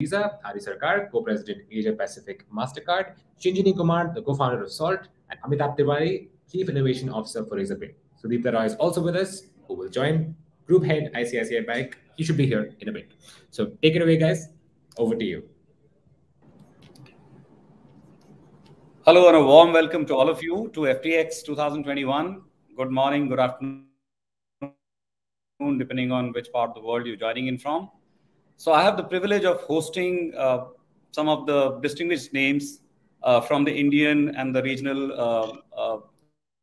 Visa, Hari Sarkar, Co-President Asia Pacific MasterCard, Shinjini Kumar, the co-founder of Salt, and Amitabh Tiwari, Chief Innovation Officer for Razorpay. Sudeep Roy is also with us, who will join Group Head ICICI Bank. He should be here in a bit. So take it away, guys. Over to you. Hello and a warm welcome to all of you to FTX 2021. Good morning, good afternoon, depending on which part of the world you're joining in from. So I have the privilege of hosting some of the distinguished names from the Indian and the regional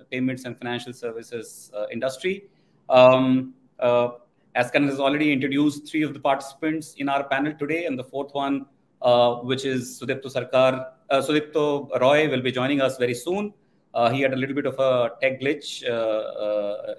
payments and financial services industry. As Karan has already introduced three of the participants in our panel today, and the fourth one, which is Sudipto Roy, will be joining us very soon. He had a little bit of a tech glitch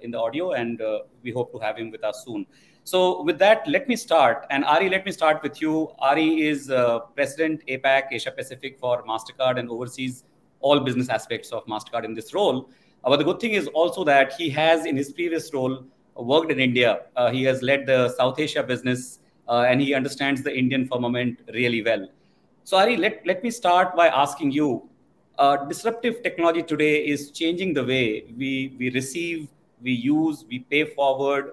in the audio, and we hope to have him with us soon. So with that, let me start. And Ari, let me start with you. Ari is President APAC, Asia Pacific for MasterCard, and oversees all business aspects of MasterCard in this role. But the good thing is also that he has, in his previous role, worked in India. He has led the South Asia business, and he understands the Indian firmament really well. So Ari, let me start by asking you, disruptive technology today is changing the way we receive, we use, we pay forward,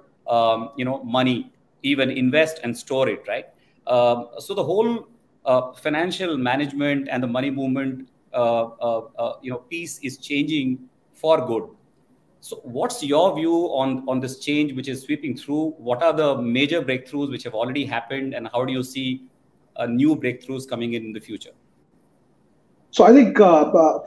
money, even invest and store it, right? So the whole financial management and the money movement, piece is changing for good. So what's your view on this change which is sweeping through? What are the major breakthroughs which have already happened, and how do you see new breakthroughs coming in the future? So I think,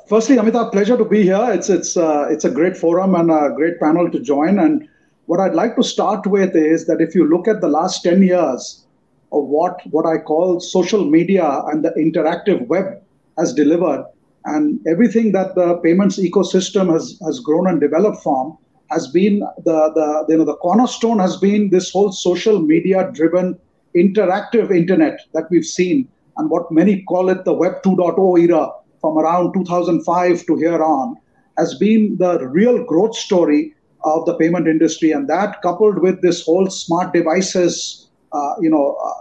firstly, Amitabh, pleasure to be here. It's a great forum and a great panel to join. And what I'd like to start with is that if you look at the last 10 years of what I call social media and the interactive web has delivered, and everything that the payments ecosystem has grown and developed from, has been the cornerstone has been this whole social media driven interactive internet that we've seen, and what many call it the Web 2.0 era from around 2005 to here on, has been the real growth story of the payment industry. And that, coupled with this whole smart devices,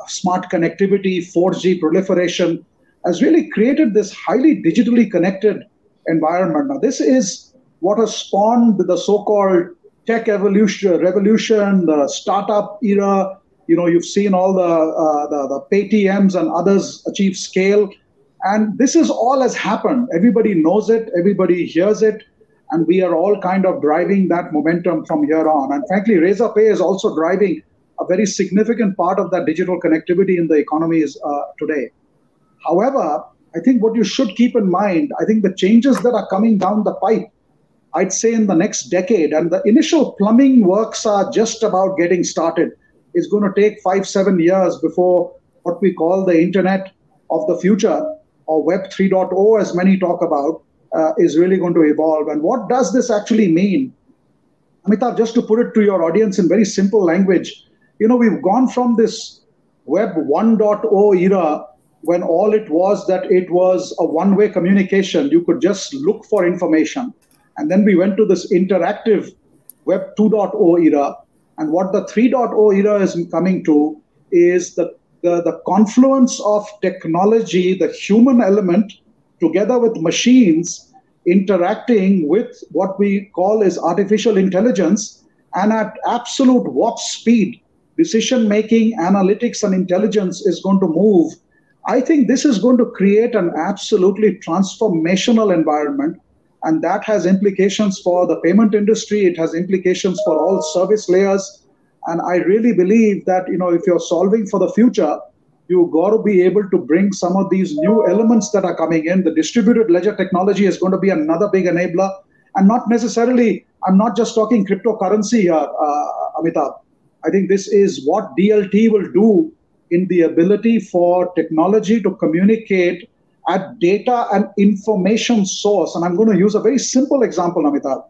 smart connectivity, 4G proliferation, has really created this highly digitally connected environment. Now, this is what has spawned the so-called tech revolution, the startup era. You've seen all the Paytms and others achieve scale. And this is all has happened. Everybody knows it, everybody hears it, and we are all kind of driving that momentum from here on. And frankly, Razorpay is also driving a very significant part of that digital connectivity in the economies today. However, I think what you should keep in mind, I think the changes that are coming down the pipe, I'd say in the next decade, and the initial plumbing works are just about getting started. It's going to take 5-7 years before what we call the Internet of the future, or Web 3.0, as many talk about, is really going to evolve. And what does this actually mean? Amitabh, just to put it to your audience in very simple language, we've gone from this Web 1.0 era, when all it was that it was a one-way communication. You could just look for information. And then we went to this interactive Web 2.0 era. And what the 3.0 era is coming to is the confluence of technology, the human element, together with machines interacting with what we call as artificial intelligence, and at absolute warp speed, decision-making, analytics, and intelligence is going to move. I think this is going to create an absolutely transformational environment, and that has implications for the payment industry. It has implications for all service layers. And I really believe that, if you're solving for the future, you've got to be able to bring some of these new elements that are coming in. The distributed ledger technology is going to be another big enabler. And not necessarily, I'm not just talking cryptocurrency here, Amitabh. I think this is what DLT will do in the ability for technology to communicate at data and information source. And I'm going to use a very simple example, Amitabh.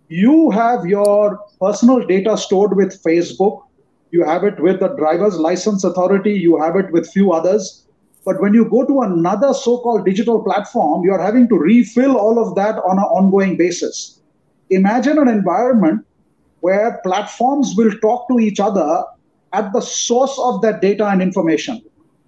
You have your personal data stored with Facebook. You have it with the driver's license authority. You have it with few others. But when you go to another so-called digital platform, you're having to refill all of that on an ongoing basis. Imagine an environment where platforms will talk to each other at the source of that data and information.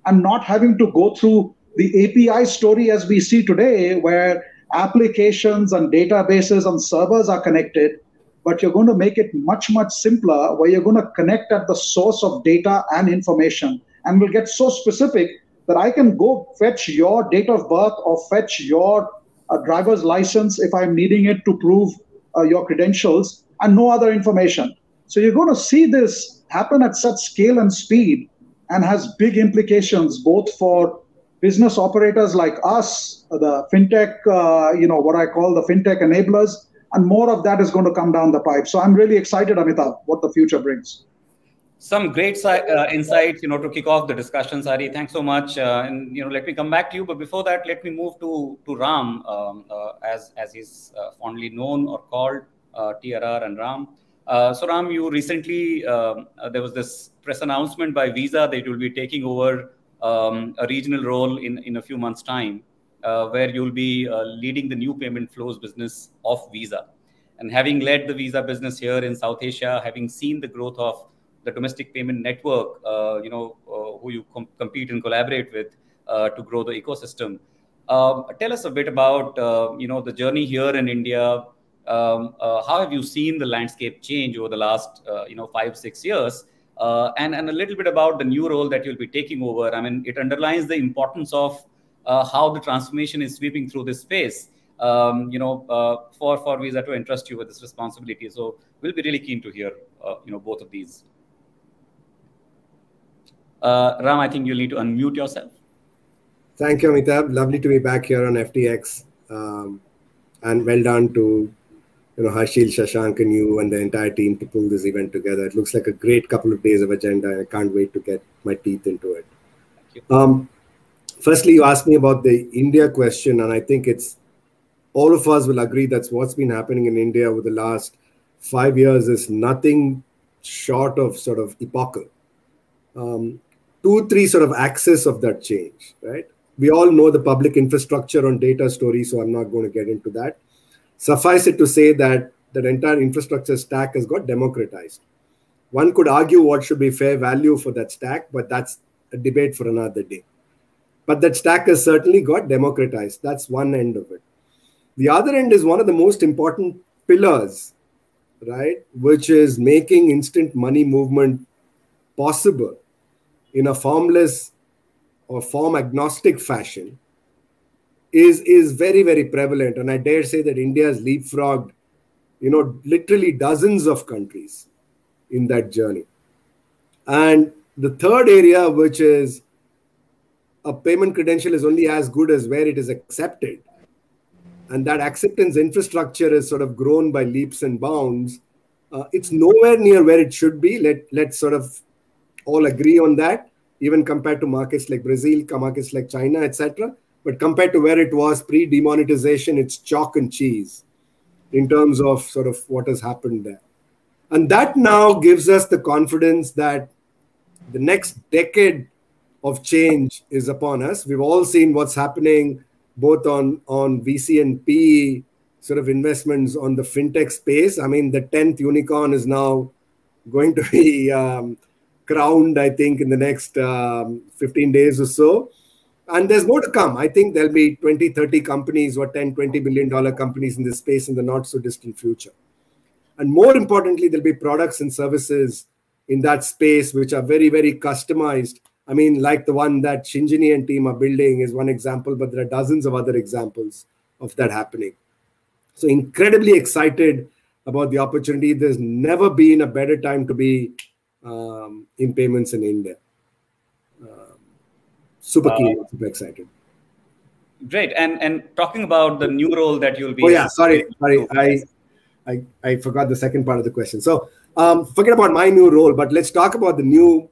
and not having to go through the API story as we see today, where applications and databases and servers are connected, but you're going to make it much, much simpler, where you're going to connect at the source of data and information. And we'll get so specific that I can go fetch your date of birth or fetch your driver's license if I'm needing it to prove your credentials, and no other information. So you're going to see this happen at such scale and speed, and has big implications both for business operators like us, the fintech, what I call the fintech enablers, and more of that is going to come down the pipe. So I'm really excited, Amitabh, what the future brings. Some great insights, to kick off the discussion, Sari. Thanks so much. And let me come back to you. But before that, let me move to Ram, as he's fondly known or called, TRR and Ram. So Ram, you recently, there was this press announcement by Visa that it will be taking over a regional role in a few months' time, where you'll be leading the new payment flows business of Visa. And having led the Visa business here in South Asia, having seen the growth of the domestic payment network, who you compete and collaborate with to grow the ecosystem. Tell us a bit about, the journey here in India. How have you seen the landscape change over the last, 5-6 years? And a little bit about the new role that you'll be taking over. I mean, it underlines the importance of how the transformation is sweeping through this space, for Visa to entrust you with this responsibility. So we'll be really keen to hear, both of these. Ram, I think you'll need to unmute yourself. Thank you, Amitabh. Lovely to be back here on FTX. And well done to Harshil, Shashank, and you and the entire team to pull this event together. It looks like a great couple of days of agenda. I can't wait to get my teeth into it. Thank you. Firstly, you asked me about the India question, and I think all of us will agree that's what's been happening in India over the last 5 years is nothing short of sort of epochal. 2-3 sort of axis of that change, right? We all know the public infrastructure on data story, so I'm not going to get into that. Suffice it to say that that entire infrastructure stack has got democratized. One could argue what should be fair value for that stack, but that's a debate for another day. But that stack has certainly got democratized. That's one end of it. The other end is one of the most important pillars, right, which is making instant money movement possible in a formless or form agnostic fashion is very, very prevalent. And I dare say that India has leapfrogged, literally dozens of countries in that journey. And the third area, which is a payment credential is only as good as where it is accepted. And that acceptance infrastructure is sort of grown by leaps and bounds. It's nowhere near where it should be. Let's sort of all agree on that, even compared to markets like Brazil, markets like China, etc. But compared to where it was pre-demonetization, it's chalk and cheese in terms of sort of what has happened there. And that now gives us the confidence that the next decade of change is upon us. We've all seen what's happening both on VC and PE sort of investments on the fintech space. I mean, the 10th unicorn is now going to be crowned, I think, in the next 15 days or so. And there's more to come. I think there'll be 20, 30 companies or $10, $20 billion companies in this space in the not so distant future. And more importantly, there'll be products and services in that space which are very, very customized. I mean, like the one that Shinjini and team are building is one example, but there are dozens of other examples of that happening. So incredibly excited about the opportunity. There's never been a better time to be in payments in India. Super keen, super excited. Great. And talking about the new role that you'll be... Oh yeah, sorry. I forgot the second part of the question. So forget about my new role, but let's talk about the new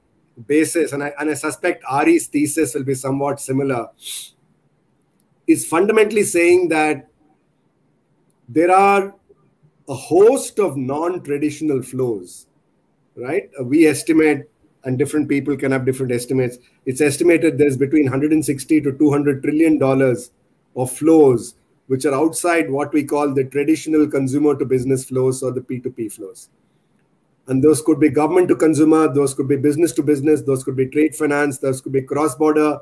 basis. And I suspect Ari's thesis will be somewhat similar. Is fundamentally saying that there are a host of non-traditional flows, right? We estimate, and different people can have different estimates. It's estimated there's between 160 to $200 trillion of flows which are outside what we call the traditional consumer to business flows or the P2P flows. And those could be government to consumer, those could be business to business, those could be trade finance, those could be cross-border.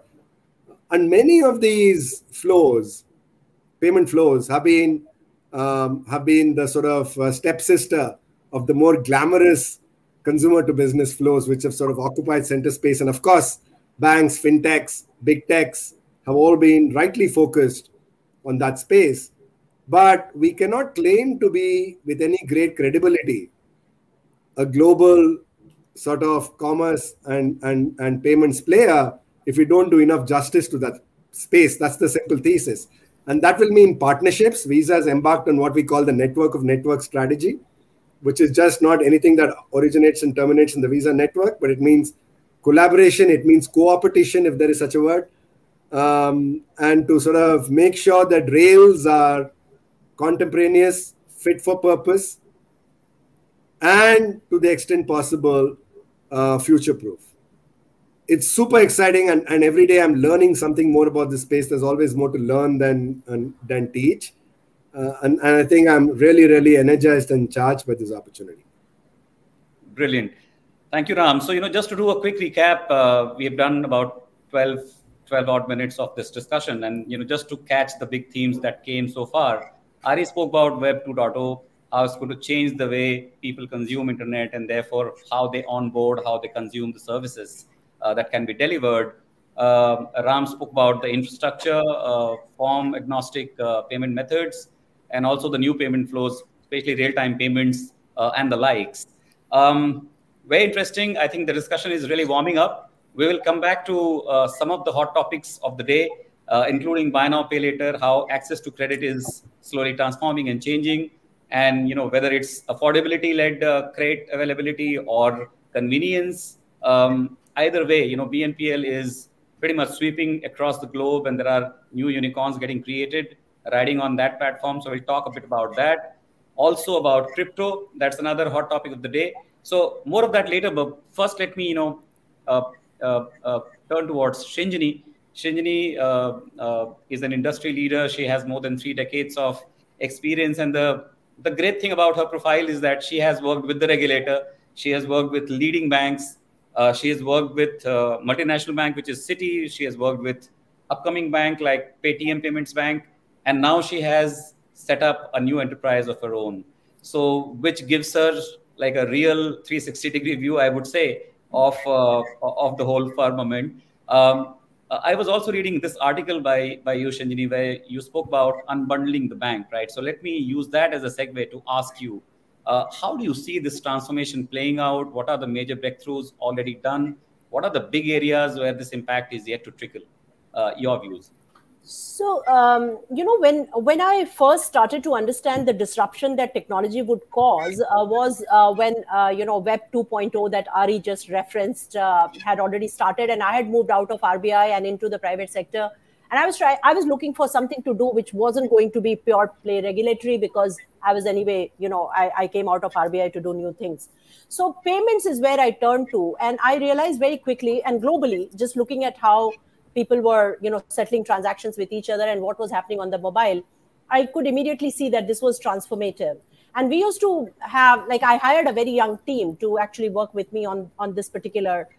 And many of these flows, payment flows, have been the sort of stepsister of the more glamorous consumer to business flows, which have sort of occupied center space. And of course, banks, fintechs, big techs have all been rightly focused on that space. But we cannot claim to be, with any great credibility, a global sort of commerce and payments player if we don't do enough justice to that space. That's the simple thesis. And that will mean partnerships. Visa has embarked on what we call the network of network strategy, which is just not anything that originates and terminates in the Visa network, but it means collaboration, it means co-opetition, if there is such a word, and to sort of make sure that rails are contemporaneous, fit for purpose, and to the extent possible, future-proof. It's super exciting, and every day I'm learning something more about this space. There's always more to learn than teach. And I think I'm really, really energized and charged by this opportunity. Brilliant. Thank you, Ram. So, just to do a quick recap, we have done about 12 odd minutes of this discussion. And, just to catch the big themes that came so far, Ari spoke about Web 2.0, how it's going to change the way people consume internet and therefore how they onboard, how they consume the services that can be delivered. Ram spoke about the infrastructure, form agnostic payment methods, and also the new payment flows, especially real-time payments and the likes. Very interesting. I think the discussion is really warming up. We will come back to some of the hot topics of the day, including buy now, pay later, how access to credit is slowly transforming and changing, and whether it's affordability-led credit availability or convenience. Either way, BNPL is pretty much sweeping across the globe, and there are new unicorns getting created riding on that platform. So we'll talk a bit about that. Also about crypto. That's another hot topic of the day. So more of that later. But first, let me turn towards Shinjini. Shinjini is an industry leader. She has more than 3 decades of experience, and the great thing about her profile is that she has worked with the regulator. She has worked with leading banks. She has worked with multinational bank, which is Citi. She has worked with upcoming bank like Paytm Payments Bank. And now she has set up a new enterprise of her own. So which gives her like a real 360-degree view, I would say, of the whole firmament. I was also reading this article by you, Shinjini, where you spoke about unbundling the bank, right? So let me use that as a segue to ask you, how do you see this transformation playing out? What are the major breakthroughs already done? What are the big areas where this impact is yet to trickle? Your views. So, when I first started to understand the disruption that technology would cause was when, Web 2.0 that Ari just referenced had already started, and I had moved out of RBI and into the private sector. And I was looking for something to do which wasn't going to be pure play regulatory, because I was anyway, I came out of RBI to do new things. So payments is where I turned to. And I realized very quickly and globally, just looking at how people were, settling transactions with each other and what was happening on the mobile, I could immediately see that this was transformative. And we used to have, I hired a very young team to actually work with me on this particular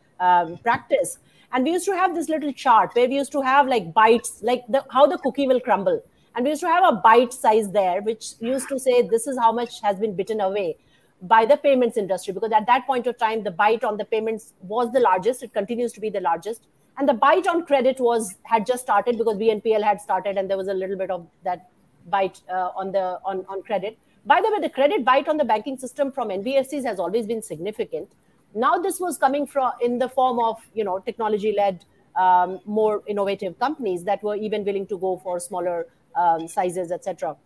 practice. And we used to have this little chart where we used to have bytes, how the cookie will crumble. And we used to have a byte size there, which used to say, this is how much has been bitten away by the payments industry. Because at that point of time, the byte on the payments was the largest. It continues to be the largest. And the byte on credit had just started, because BNPL had started, and there was a little bit of that byte on credit. By the way, the credit byte on the banking system from NBFCs has always been significant. Now this was coming from in the form of technology-led, more innovative companies that were even willing to go for smaller sizes, etc.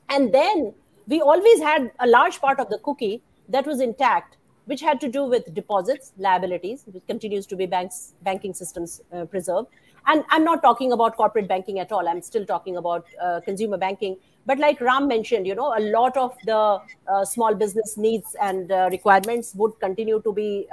And then we always had a large part of the cookie that was intact, which had to do with deposits, liabilities, which continues to be banking systems preserved. And I'm not talking about corporate banking at all. I'm still talking about consumer banking. But like Ram mentioned, a lot of the small business needs and requirements would continue to be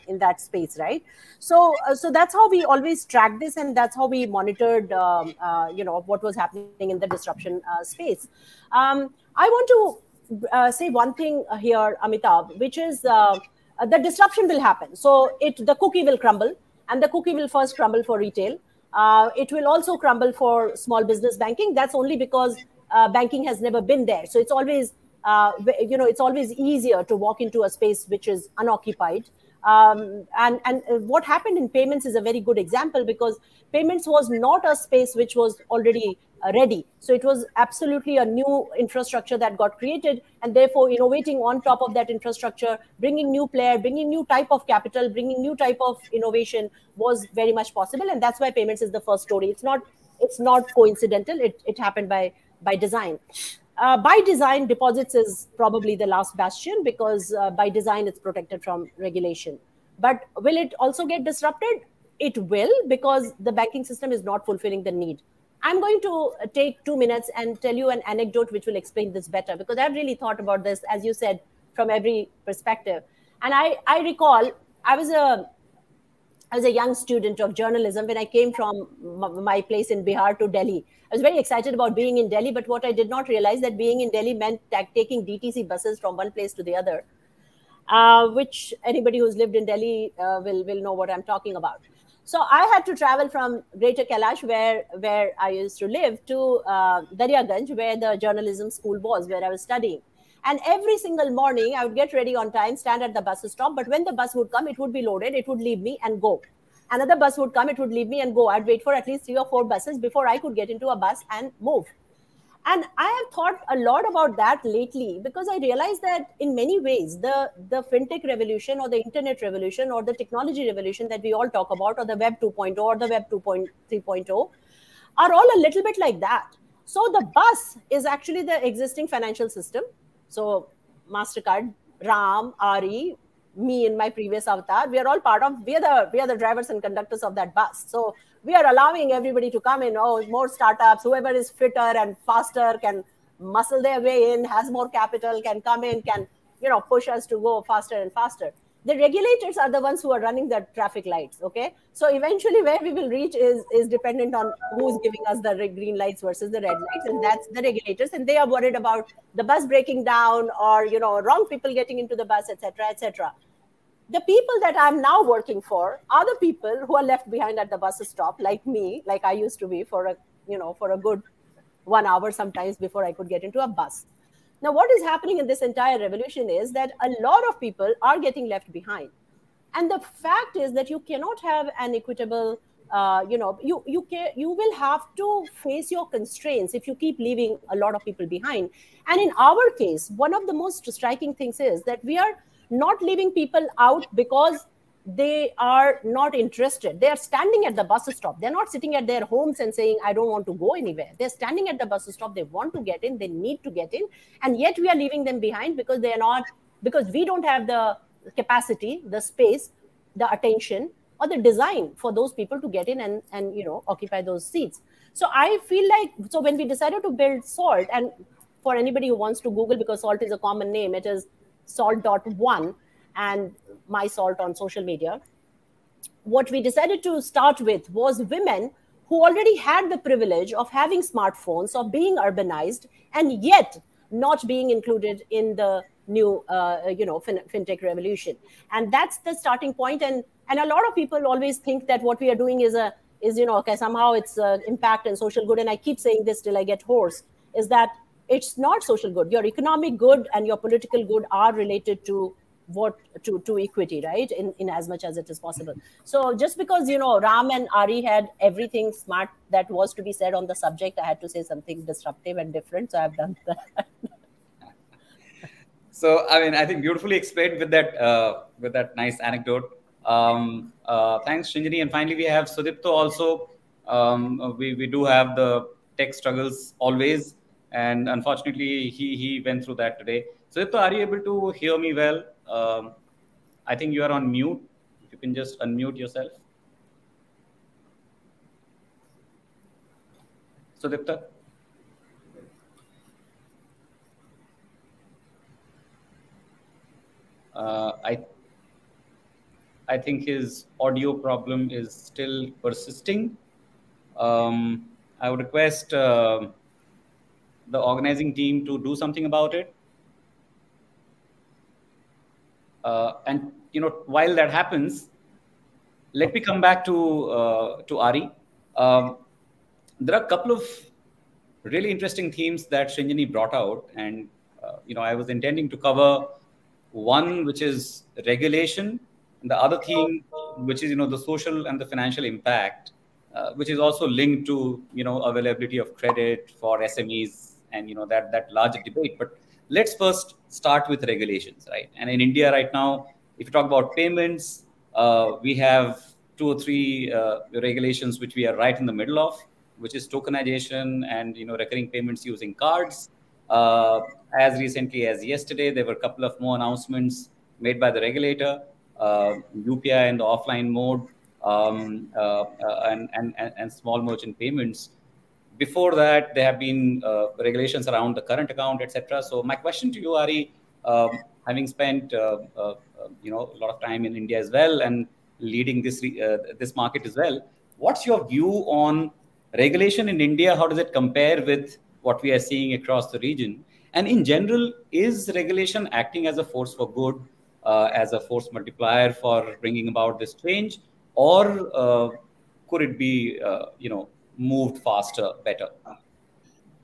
in that space, right? So that's how we always tracked this, and that's how we monitored, what was happening in the disruption space. I want to say one thing here, Amitabh, which is the disruption will happen. So the cookie will crumble, and the cookie will first crumble for retail. It will also crumble for small business banking. That's only because banking has never been there. So it's always, it's always easier to walk into a space which is unoccupied. And what happened in payments is a very good example, because payments was not a space which was already ready. So it was absolutely a new infrastructure that got created, and therefore innovating on top of that infrastructure, bringing new player, bringing new type of capital, bringing new type of innovation was very much possible. And that's why payments is the first story. It's not coincidental. It happened by design. By design, deposits is probably the last bastion, because by design it's protected from regulation. But will it also get disrupted? It will, because the banking system is not fulfilling the need. I'm going to take 2 minutes and tell you an anecdote which will explain this better, because I've really thought about this, as you said, from every perspective. And I recall I was a young student of journalism when I came from my place in Bihar to Delhi. I was very excited about being in Delhi, but what I did not realize that being in Delhi meant taking DTC buses from one place to the other, which anybody who's lived in Delhi will know what I'm talking about. So I had to travel from Greater Kailash, where I used to live, to Daryaganj, where the journalism school was, where I was studying. And every single morning, I would get ready on time, stand at the bus stop. But when the bus would come, it would be loaded. It would leave me and go. Another bus would come. It would leave me and go. I'd wait for at least 3 or 4 buses before I could get into a bus and move. And I have thought a lot about that lately, because I realized that in many ways, the fintech revolution or the internet revolution or the technology revolution that we all talk about, or the Web 2.0 or the Web 3.0, are all a little bit like that. So the bus is actually the existing financial system. So MasterCard, Ram, Ari, me in my previous avatar, we are all we are the drivers and conductors of that bus. So we are allowing everybody to come in. Oh, more startups, whoever is fitter and faster can muscle their way in, has more capital, can come in, can, push us to go faster and faster. The regulators are the ones who are running the traffic lights. Okay. So eventually where we will reach is dependent on who's giving us the green lights versus the red lights. And that's the regulators. And they are worried about the bus breaking down, or, wrong people getting into the bus, etc., etc. The people that I'm now working for are the people who are left behind at the bus stop, like me, like I used to be for a good 1 hour sometimes before I could get into a bus. Now, what is happening in this entire revolution is that a lot of people are getting left behind. And the fact is that you cannot have an equitable, you will have to face your constraints if you keep leaving a lot of people behind. And in our case, one of the most striking things is that we are not leaving people out because they are not interested. They are standing at the bus stop. They're not sitting at their homes and saying, I don't want to go anywhere. They're standing at the bus stop. They want to get in. They need to get in. And yet we are leaving them behind because we don't have the capacity, the space, the attention, or the design for those people to get in and occupy those seats. So I feel like, so when we decided to build Salt, and for anybody who wants to Google, because Salt is a common name, it is Salt.one and my Salt on social media. What we decided to start with was women who already had the privilege of having smartphones, of being urbanized, and yet not being included in the new, fintech revolution. And that's the starting point. And a lot of people always think that what we are doing is okay, somehow it's impact and social good. And I keep saying this till I get hoarse, is that it's not social good. Your economic good and your political good are related to equity, right? In as much as it is possible. So just because, Ram and Ari had everything smart that was to be said on the subject, I had to say something disruptive and different. So I've done that. So, I think beautifully explained with that nice anecdote. Thanks, Srinjini. And finally, we have Sudipto also. We do have the tech struggles always. And unfortunately, he went through that today. Sudipto, are you able to hear me well? I think you are on mute. If you can just unmute yourself. Sudipto? I think his audio problem is still persisting. I would request the organizing team to do something about it. And while that happens, let me come back to Ari. There are a couple of really interesting themes that Srinjini brought out, and I was intending to cover one, which is regulation, and the other theme, which is the social and the financial impact, which is also linked to availability of credit for SMEs, and that larger debate. But let's first start with regulations, right? And in India right now, if you talk about payments, we have 2 or 3 regulations which we are right in the middle of, which is tokenization and recurring payments using cards. As recently as yesterday, there were a couple of more announcements made by the regulator, UPI in the offline mode, and small merchant payments. Before that, there have been regulations around the current account, etc. So my question to you, Ari, having spent a lot of time in India as well and leading this market as well, what's your view on regulation in India? How does it compare with what we are seeing across the region? And in general, is regulation acting as a force for good, as a force multiplier for bringing about this change, or could it be, moved faster, better?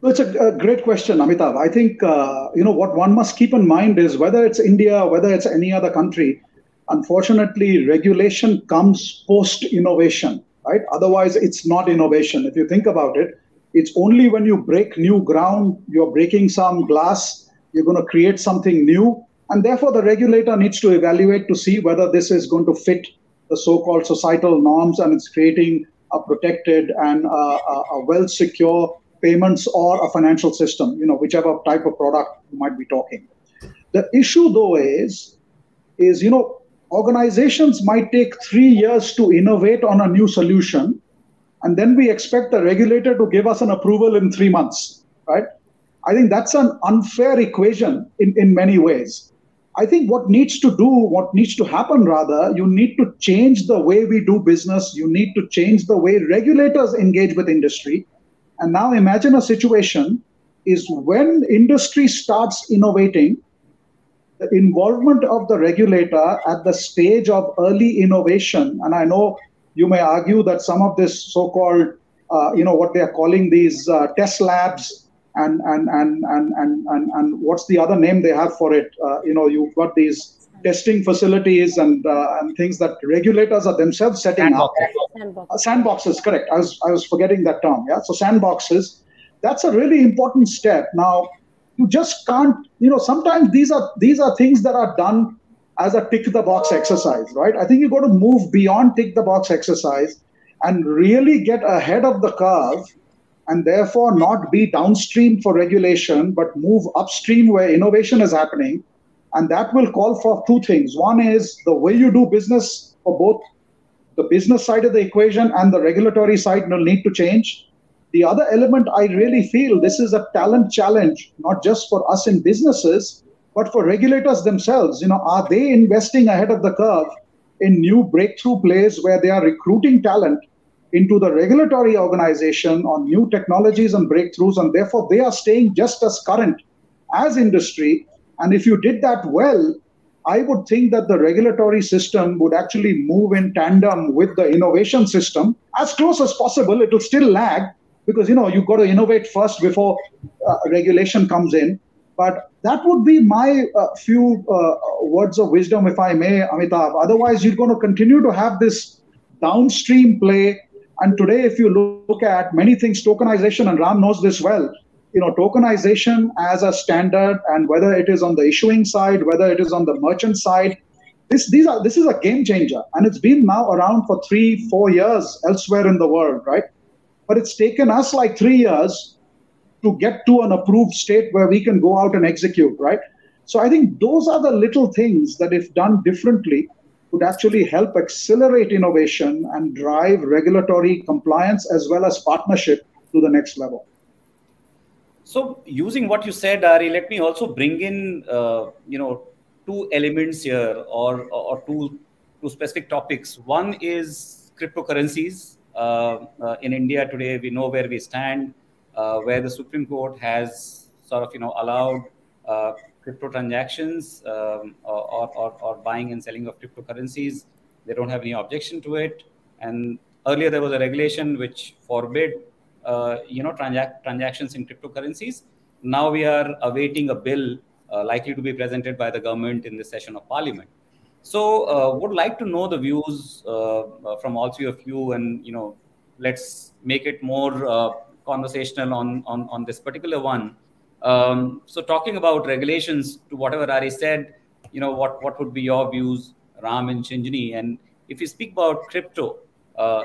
Well, it's a great question, Amitabh. I think, what one must keep in mind is whether it's India, whether it's any other country, unfortunately, regulation comes post-innovation, right? Otherwise, it's not innovation. If you think about it, it's only when you break new ground, you're breaking some glass, you're going to create something new. And therefore, the regulator needs to evaluate to see whether this is going to fit the so-called societal norms and it's creating a protected and a well-secure payments or a financial system, whichever type of product you might be talking. The issue, though, is organizations might take 3 years to innovate on a new solution, and then we expect the regulator to give us an approval in 3 months, right? I think that's an unfair equation in many ways. I think what needs to happen rather, you need to change the way we do business. You need to change the way regulators engage with industry. And now imagine a situation is when industry starts innovating, the involvement of the regulator at the stage of early innovation, and I know you may argue that some of this so-called, what they are calling these test labs, and what's the other name they have for it? You've got these testing facilities and things that regulators are themselves setting up. Sandboxes, correct. I was forgetting that term. Yeah. So sandboxes, that's a really important step. Now, you just can't. Sometimes these are things that are done as a tick the box exercise, right? I think you've got to move beyond tick the box exercise and really get ahead of the curve, and therefore not be downstream for regulation, but move upstream where innovation is happening. And that will call for 2 things. One is the way you do business for both the business side of the equation and the regulatory side will need to change. The other element, I really feel this is a talent challenge, not just for us in businesses, but for regulators themselves. Are they investing ahead of the curve in new breakthrough plays where they are recruiting talent into the regulatory organization on new technologies and breakthroughs, and therefore they are staying just as current as industry. And if you did that well, I would think that the regulatory system would actually move in tandem with the innovation system as close as possible. It will still lag because, you've got to innovate first before regulation comes in. But that would be my few words of wisdom, if I may, Amitabh. Otherwise, you're going to continue to have this downstream play. And today, if you look at many things, tokenization, and Ram knows this well, tokenization as a standard, and whether it is on the issuing side, whether it is on the merchant side, this is a game changer. And it's been now around for 3-4 years elsewhere in the world, right? But it's taken us like 3 years to get to an approved state where we can go out and execute, right? So I think those are the little things that, if done differently, would actually help accelerate innovation and drive regulatory compliance as well as partnership to the next level. So using what you said, Ari, let me also bring in, 2 elements here or two specific topics. One is cryptocurrencies. In India today, we know where we stand, where the Supreme Court has sort of, allowed crypto transactions or buying and selling of cryptocurrencies. They don't have any objection to it. And earlier there was a regulation which forbid transactions in cryptocurrencies. Now we are awaiting a bill likely to be presented by the government in this session of Parliament. So would like to know the views from all three of you, and let's make it more conversational on this particular one. So talking about regulations, to whatever Ari said, what would be your views, Ram and Shinjini? And if you speak about crypto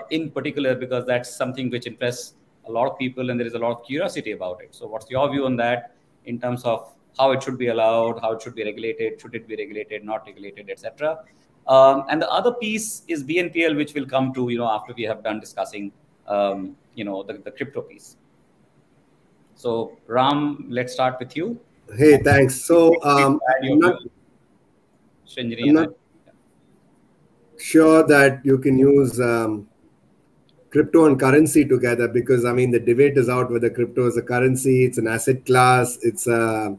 in particular, because that's something which interests a lot of people and there is a lot of curiosity about it. So what's your view on that in terms of how it should be allowed, how it should be regulated, should it be regulated, not regulated, etc. And the other piece is BNPL, which will come to, after we have done discussing, the crypto piece. So Ram, let's start with you. Hey, thanks. So I'm not sure that you can use crypto and currency together, because the debate is out whether crypto is a currency, it's an asset class, it's a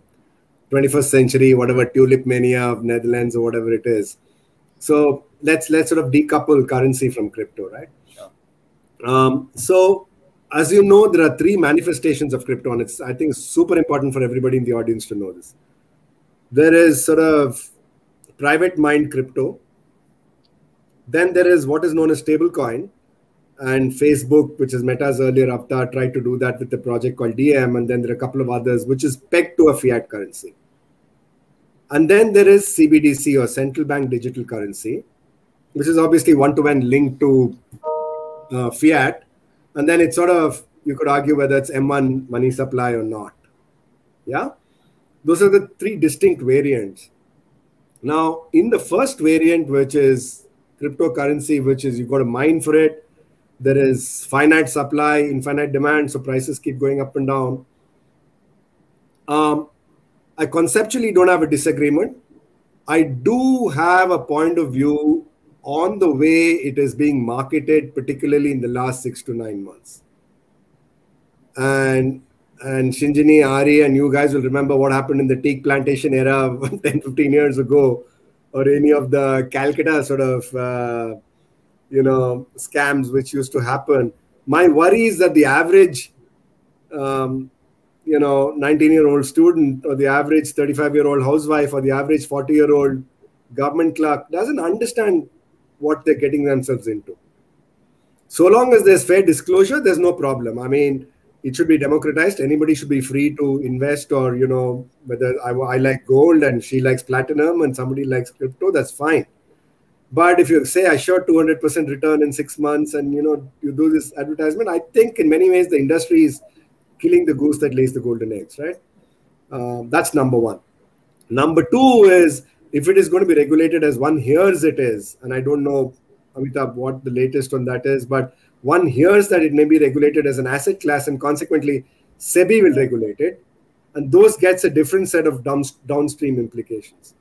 21st century, whatever, tulip mania of Netherlands or whatever it is. So let's sort of decouple currency from crypto, right? Sure. So as you know, there are three manifestations of crypto, and I think it's super important for everybody in the audience to know this. There is sort of private mined crypto. Then there is what is known as stablecoin. And Facebook, which is Meta's earlier avatar, tried to do that with a project called Diem. And then there are a couple of others, which is pegged to a fiat currency. And then there is CBDC, or central bank digital currency, which is obviously one-to-one linked to fiat. And then it's sort of, you could argue whether it's M1 money supply or not. Yeah? Those are the three distinct variants. Now, in the first variant, which is cryptocurrency, which is you've got to mine for it, there is finite supply, infinite demand, so prices keep going up and down. I conceptually don't have a disagreement. I do have a point of view on the way it is being marketed, particularly in the last 6 to 9 months. And Shinjini, Ari, and you guys will remember what happened in the teak plantation era 10, 15 years ago, or any of the Calcutta sort of scams which used to happen. My worry is that the average, 19-year-old student, or the average 35-year-old housewife, or the average 40-year-old government clerk doesn't understand what they're getting themselves into. So long as there's fair disclosure, there's no problem. It should be democratized. Anybody should be free to invest, or, whether I like gold and she likes platinum and somebody likes crypto, that's fine. But if you say I showed 200% return in 6 months and, you do this advertisement, I think in many ways the industry is killing the goose that lays the golden eggs, right? That's number one. Number two is, if it is going to be regulated as one hears it is, and I don't know, Amitabh, what the latest on that is, but one hears that it may be regulated as an asset class, and consequently SEBI will regulate it. And those gets a different set of downstream implications,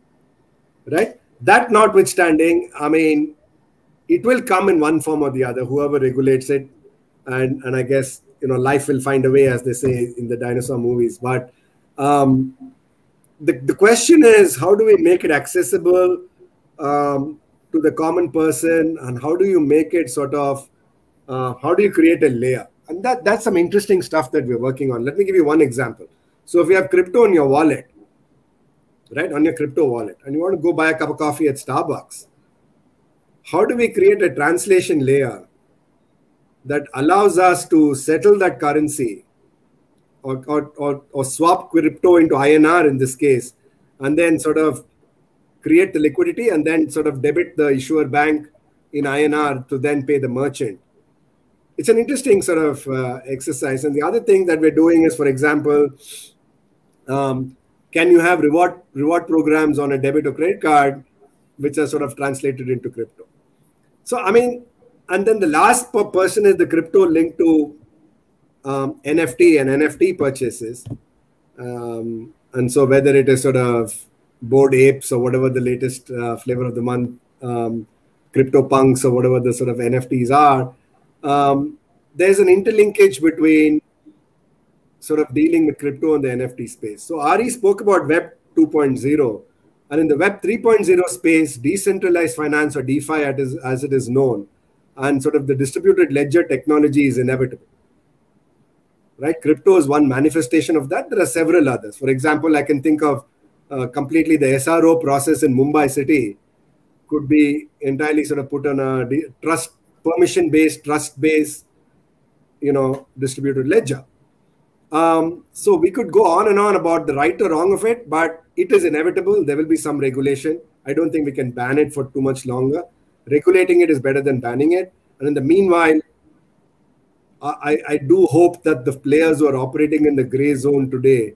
right? That notwithstanding, it will come in one form or the other, whoever regulates it. And I guess, life will find a way, as they say in the dinosaur movies. But the question is, how do we make it accessible to the common person? And how do you make it sort of, how do you create a layer? And that's some interesting stuff that we're working on. Let me give you one example. So if you have crypto in your wallet, right, on your crypto wallet, and you want to go buy a cup of coffee at Starbucks, how do we create a translation layer that allows us to settle that currency or swap crypto into INR in this case, and then sort of create the liquidity and then sort of debit the issuer bank in INR to then pay the merchant? It's an interesting sort of exercise. And the other thing that we're doing is, for example, can you have reward programs on a debit or credit card which are sort of translated into crypto? So, and then the last person is the crypto linked to NFT and NFT purchases. And so whether it is sort of Bored Apes or whatever the latest flavor of the month, Crypto Punks or whatever the sort of NFTs are, there's an interlinkage between sort of dealing with crypto and the NFT space. So Ari spoke about Web 2.0. And in the Web 3.0 space, decentralized finance, or DeFi as it is known, and sort of the distributed ledger technology is inevitable. Right? Crypto is one manifestation of that. There are several others. For example, I can think of completely the SRO process in Mumbai city could be entirely sort of put on a permission-based, trust-based, distributed ledger. So we could go on and on about the right or wrong of it, but it is inevitable. There will be some regulation. I don't think we can ban it for too much longer. Regulating it is better than banning it. And in the meanwhile, I do hope that the players who are operating in the gray zone today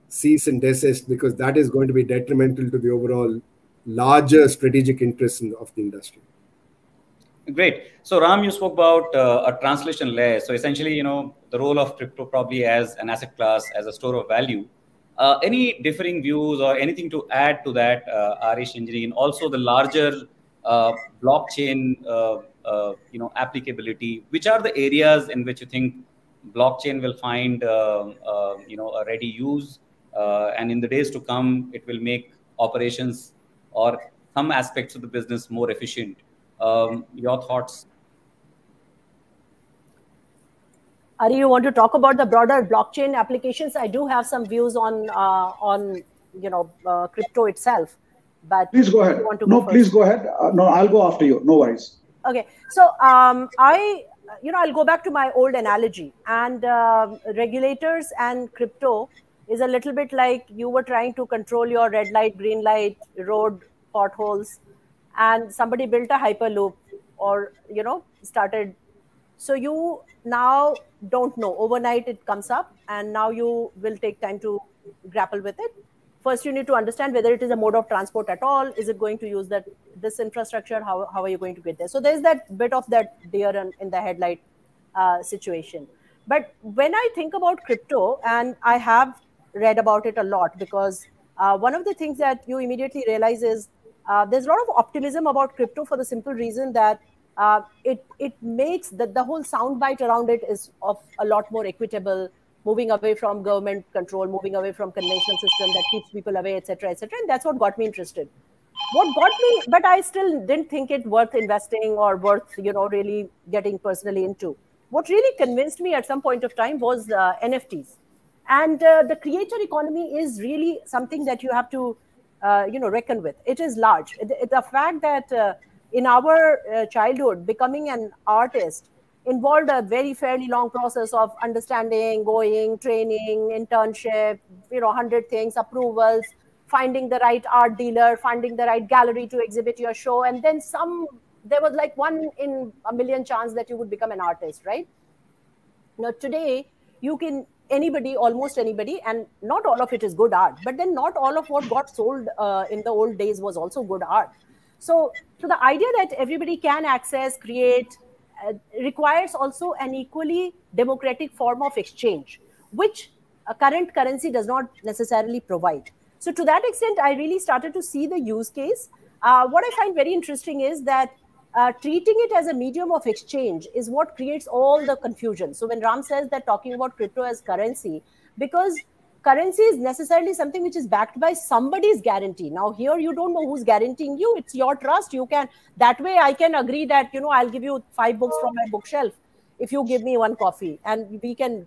cease and desist, because that is going to be detrimental to the overall larger strategic interests of the industry. Great. So Ram, you spoke about a translation layer. So essentially, the role of crypto probably as an asset class, as a store of value. Any differing views or anything to add to that, Arish Engineering, and also the larger blockchain, applicability? Which are the areas in which you think blockchain will find, a ready use, and in the days to come, it will make operations or some aspects of the business more efficient? Your thoughts? Ari, you want to talk about the broader blockchain applications? I do have some views on crypto itself, but please go ahead. Please go ahead. No, I'll go after you. No worries. Okay, so I'll go back to my old analogy, and regulators and crypto is a little bit like you were trying to control your red light, green light, road potholes, and somebody built a hyperloop or started. So you now don't know. Overnight it comes up, and now you will take time to grapple with it. First, you need to understand whether it is a mode of transport at all. Is it going to use this infrastructure? How are you going to get there? So there's that bit of that deer in the headlight situation. But when I think about crypto, and I have read about it a lot, because one of the things that you immediately realize is there's a lot of optimism about crypto, for the simple reason that it makes the whole soundbite around it is of a lot more equitable, moving away from government control, moving away from conventional system that keeps people away, etc., etc. And that's what got me interested. But I still didn't think it worth investing or worth really getting personally into. What really convinced me at some point of time was NFTs, and the creator economy is really something that you have to reckon with. It is large. The fact that in our childhood, becoming an artist involved a fairly long process of understanding, going, training, internship, 100 things, approvals, finding the right art dealer, finding the right gallery to exhibit your show, and then there was like 1 in a million chance that you would become an artist, right? Now today, almost anybody, and not all of it is good art, but then not all of what got sold in the old days was also good art. So the idea that everybody can access, create, requires also an equally democratic form of exchange, which a current currency does not necessarily provide. So to that extent, I really started to see the use case. What I find very interesting is that treating it as a medium of exchange is what creates all the confusion. So when Ram says that talking about crypto as currency, because currency is necessarily something which is backed by somebody's guarantee. Now here you don't know who's guaranteeing you. It's your trust. You can, that way I can agree that, I'll give you 5 books from my bookshelf if you give me 1 coffee, and we can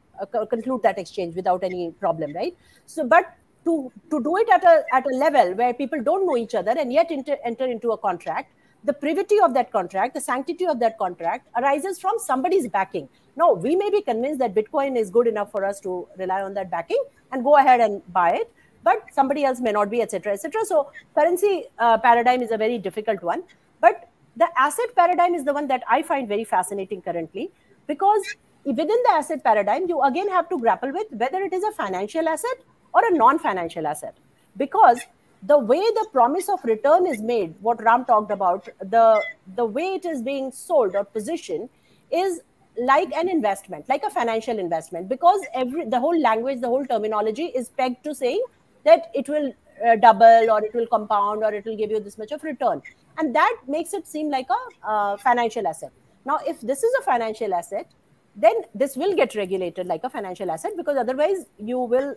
conclude that exchange without any problem, right? So, but to do it at a level where people don't know each other and yet enter into a contract, the privity of that contract, the sanctity of that contract arises from somebody's backing. Now, we may be convinced that Bitcoin is good enough for us to rely on that backing and go ahead and buy it, but somebody else may not be, etc., etc. So currency paradigm is a very difficult one, but the asset paradigm is the one that I find very fascinating currently, because within the asset paradigm, you again have to grapple with whether it is a financial asset or a non-financial asset, because the way the promise of return is made, what Ram talked about, the way it is being sold or positioned is like an investment, like a financial investment, because the whole language, the whole terminology is pegged to saying that it will double or it will compound or it will give you this much of return. And that makes it seem like a financial asset. Now, if this is a financial asset, then this will get regulated like a financial asset, because otherwise you will,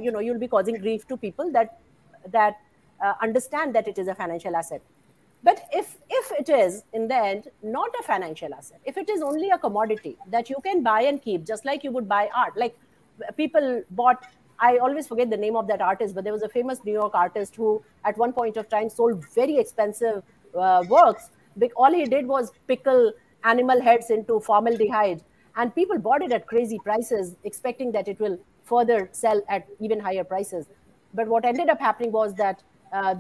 you'll be causing grief to people that that understand that it is a financial asset. But if it is, in the end, not a financial asset, if it is only a commodity that you can buy and keep, just like you would buy art, like people bought, I always forget the name of that artist, but there was a famous New York artist who at one point of time sold very expensive works. All he did was pickle animal heads into formaldehyde, and people bought it at crazy prices, expecting that it will further sell at even higher prices. But what ended up happening was that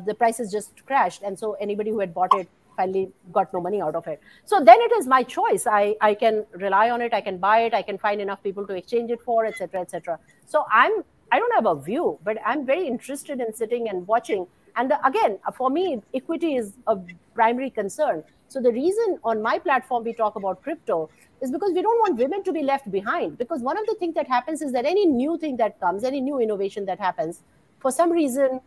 the prices just crashed, and so anybody who had bought it finally got no money out of it. So then it is my choice. I can rely on it, I can buy it, I can find enough people to exchange it for, etc., etc. So I don't have a view, but I'm very interested in sitting and watching. And again, for me, equity is a primary concern. So the reason on my platform we talk about crypto is because we don't want women to be left behind. Because one of the things that happens is that any new thing that comes, any new innovation that happens, for some reason,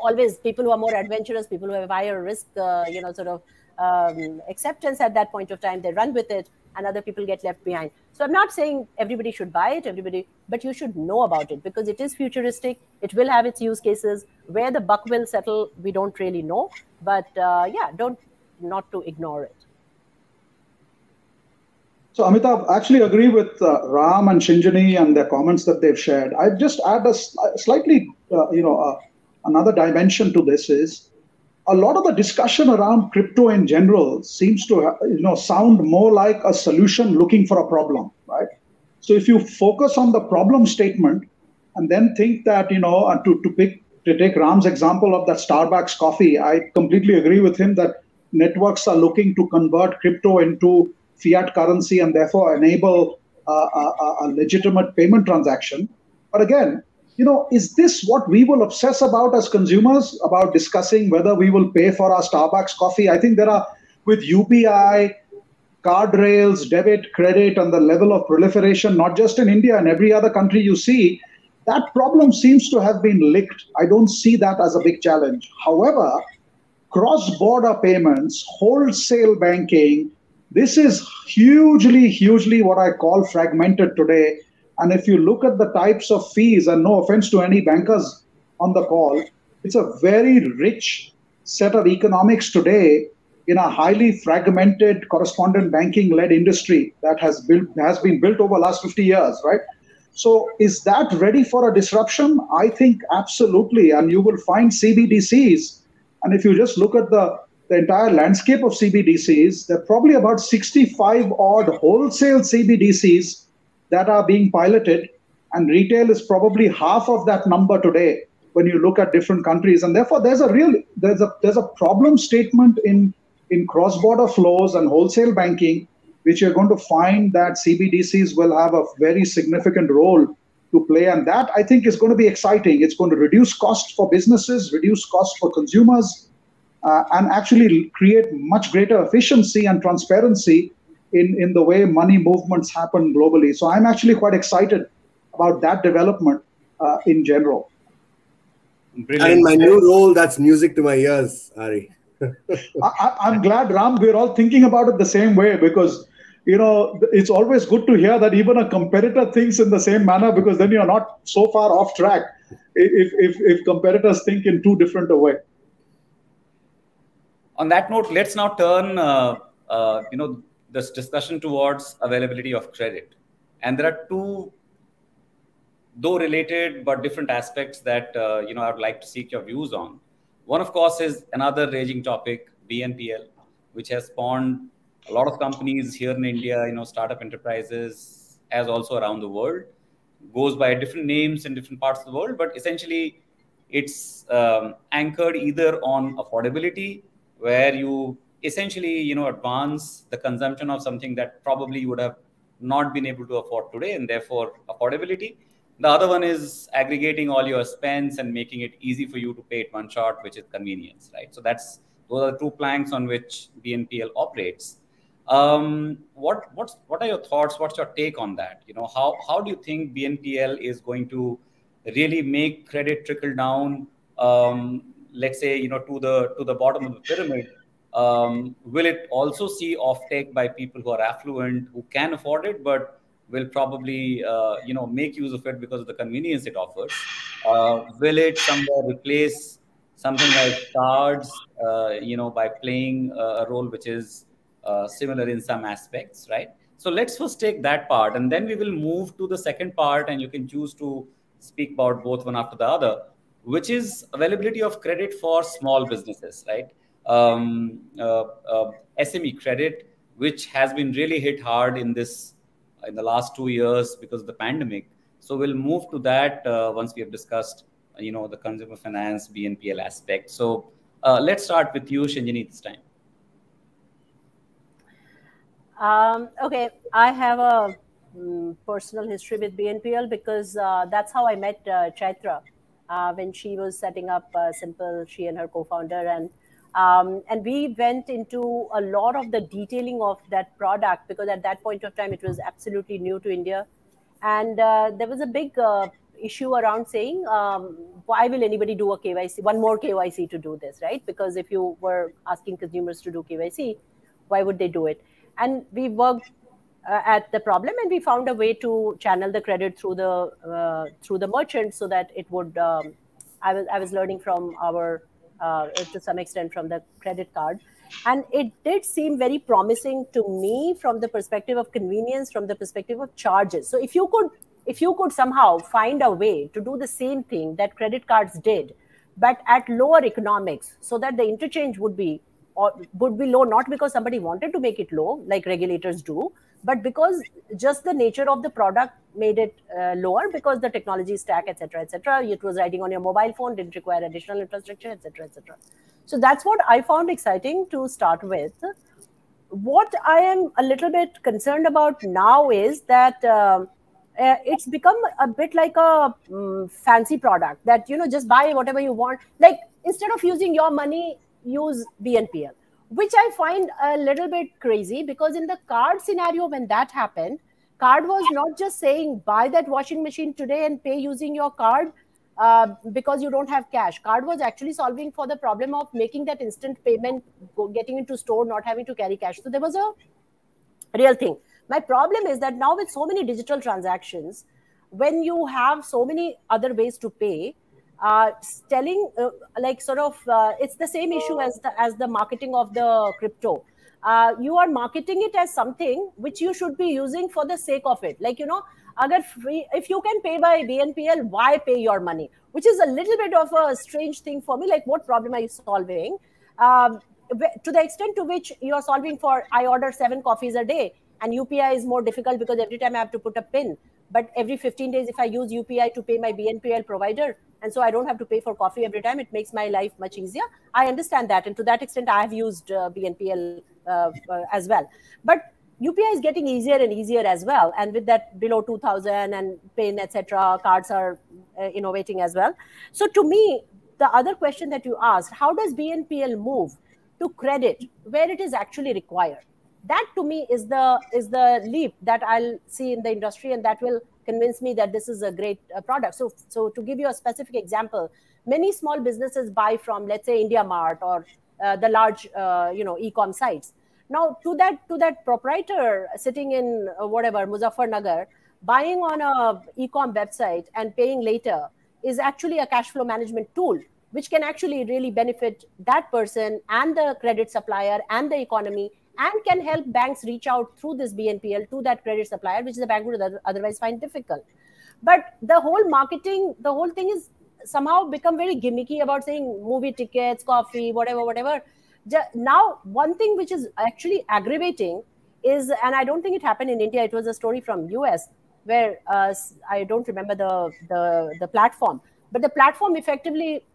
always people who are more adventurous, people who have higher risk, acceptance at that point of time, they run with it, and other people get left behind. So I'm not saying everybody should buy it, but you should know about it because it is futuristic. It will have its use cases. Where the buck will settle, we don't really know. But not to ignore it. So Amitabh, I actually agree with Ram and Shinjini and their comments that they've shared. I'd just add a slightly, another dimension to this is a lot of the discussion around crypto in general seems to sound more like a solution looking for a problem, right? So if you focus on the problem statement and then think that, to take Ram's example of that Starbucks coffee, I completely agree with him that networks are looking to convert crypto into fiat currency and therefore enable a legitimate payment transaction. But again, is this what we will obsess about as consumers, about discussing whether we will pay for our Starbucks coffee? I think there are, with UPI, card rails, debit, credit, and the level of proliferation, not just in India and every other country you see, that problem seems to have been licked. I don't see that as a big challenge. However, cross-border payments, wholesale banking, this is hugely what I call fragmented today. And if you look at the types of fees, and no offense to any bankers on the call, it's a very rich set of economics today in a highly fragmented correspondent banking-led industry that has been built over the last 50 years, right? So is that ready for a disruption? I think absolutely. And you will find CBDCs. And if you just look at the entire landscape of CBDCs, there are probably about 65 odd wholesale CBDCs that are being piloted, and retail is probably half of that number today when you look at different countries. And therefore, there's a problem statement in cross-border flows and wholesale banking, which you're going to find that CBDCs will have a very significant role to play. And that, I think, is going to be exciting. It's going to reduce costs for businesses, reduce costs for consumers, and actually create much greater efficiency and transparency in the way money movements happen globally. So I'm actually quite excited about that development in general. Brilliant. And in my new role, that's music to my ears, Ari. I'm glad, Ram, we're all thinking about it the same way, because it's always good to hear that even a competitor thinks in the same manner, because then you're not so far off track if competitors think in too different a way. On that note, let's now turn this discussion towards availability of credit. And there are two, though related but different aspects that I would like to seek your views on. One, of course, is another raging topic, BNPL, which has spawned a lot of companies here in India, startup enterprises, as also around the world. Goes by different names in different parts of the world, but essentially it's anchored either on affordability, where you essentially, advance the consumption of something that probably you would have not been able to afford today, and therefore affordability. The other one is aggregating all your spends and making it easy for you to pay it one shot, which is convenience, right? So those are the two planks on which BNPL operates. What are your thoughts? What's your take on that? How do you think BNPL is going to really make credit trickle down? Let's say, to the bottom of the pyramid. Will it also see offtake by people who are affluent, who can afford it, but will probably make use of it because of the convenience it offers. Will it somewhere replace something like cards, by playing a role which is similar in some aspects, right? So let's first take that part, and then we will move to the second part, and you can choose to speak about both one after the other, which is availability of credit for small businesses, right? SME credit, which has been really hit hard in the last 2 years because of the pandemic. So we'll move to that once we have discussed, the consumer finance BNPL aspect. So let's start with you, Shinjini, this time. Okay, I have a personal history with BNPL because that's how I met Chaitra when she was setting up Simple, she and her co-founder. And we went into a lot of the detailing of that product because at that point of time, it was absolutely new to India. And there was a big issue around saying, why will anybody do a KYC, one more KYC to do this, right? Because if you were asking consumers to do KYC, why would they do it? And we worked at the problem, and we found a way to channel the credit through the merchant so that it would. I was learning from our to some extent from the credit card, and it did seem very promising to me from the perspective of convenience, from the perspective of charges. So if you could somehow find a way to do the same thing that credit cards did, but at lower economics, so that the interchange would be low, not because somebody wanted to make it low, like regulators do, but because just the nature of the product made it lower because the technology stack, etc., etc. It was riding on your mobile phone, didn't require additional infrastructure, etc., etc. So that's what I found exciting to start with. What I am a little bit concerned about now is that it's become a bit like a fancy product that, just buy whatever you want. Like, instead of using your money, use BNPL, which I find a little bit crazy, because in the card scenario, when that happened, card was not just saying buy that washing machine today and pay using your card because you don't have cash. Card was actually solving for the problem of making that instant payment, getting into store, not having to carry cash. So there was a real thing. My problem is that now with so many digital transactions, when you have so many other ways to pay, it's the same issue as the marketing of the crypto. You are marketing it as something which you should be using for the sake of it. Like, if you can pay by BNPL, why pay your money? Which is a little bit of a strange thing for me. Like, what problem are you solving? To the extent to which you're solving for, I order 7 coffees a day, and UPI is more difficult because every time I have to put a PIN. But every 15 days, if I use UPI to pay my BNPL provider, and so I don't have to pay for coffee every time, it makes my life much easier. I understand that. And to that extent, I have used BNPL as well. But UPI is getting easier and easier as well. And with that below 2000 and PIN, etc., cards are innovating as well. So to me, the other question that you asked, how does BNPL move to credit where it is actually required? That to me is the leap that I'll see in the industry, and that will convince me that this is a great product. So to give you a specific example, many small businesses buy from, let's say, IndiaMart or the large e-com sites. Now to that proprietor sitting in Muzaffarnagar, buying on a e-com website and paying later is actually a cash flow management tool, which can actually really benefit that person and the credit supplier and the economy, and can help banks reach out through this BNPL to that credit supplier, which the bank would otherwise find difficult. But the whole marketing, the whole thing is somehow become very gimmicky about saying movie tickets, coffee, whatever. Now, one thing which is actually aggravating is, and I don't think it happened in India, it was a story from US, where I don't remember the platform, but the platform effectively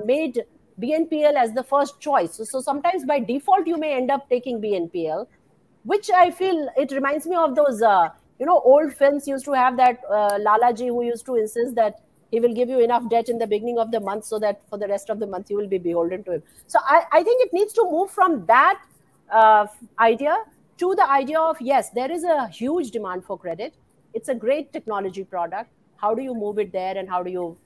made BNPL as the first choice. So sometimes by default, you may end up taking BNPL, which I feel it reminds me of those, old films used to have that Lalaji who used to insist that he will give you enough debt in the beginning of the month so that for the rest of the month you will be beholden to him. So I think it needs to move from that idea to the idea of, yes, there is a huge demand for credit. It's a great technology product. How do you move it there, and how do you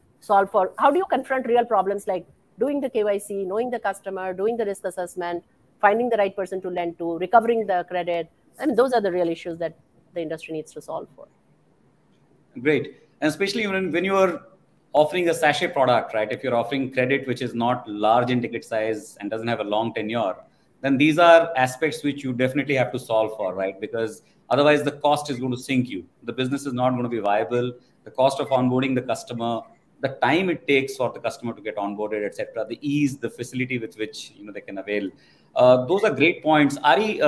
confront real problems like doing the KYC, knowing the customer, doing the risk assessment, finding the right person to lend to, recovering the credit? I mean, those are the real issues that the industry needs to solve for. Great. And especially when you are offering a sachet product, right? If you're offering credit which is not large in ticket size and doesn't have a long tenure, then these are aspects which you definitely have to solve for, right? Because otherwise the cost is going to sink you. The business is not going to be viable. The cost of onboarding the customer, the time it takes for the customer to get onboarded, etc., the ease, the facility with which they can avail. Those are great points. Ari,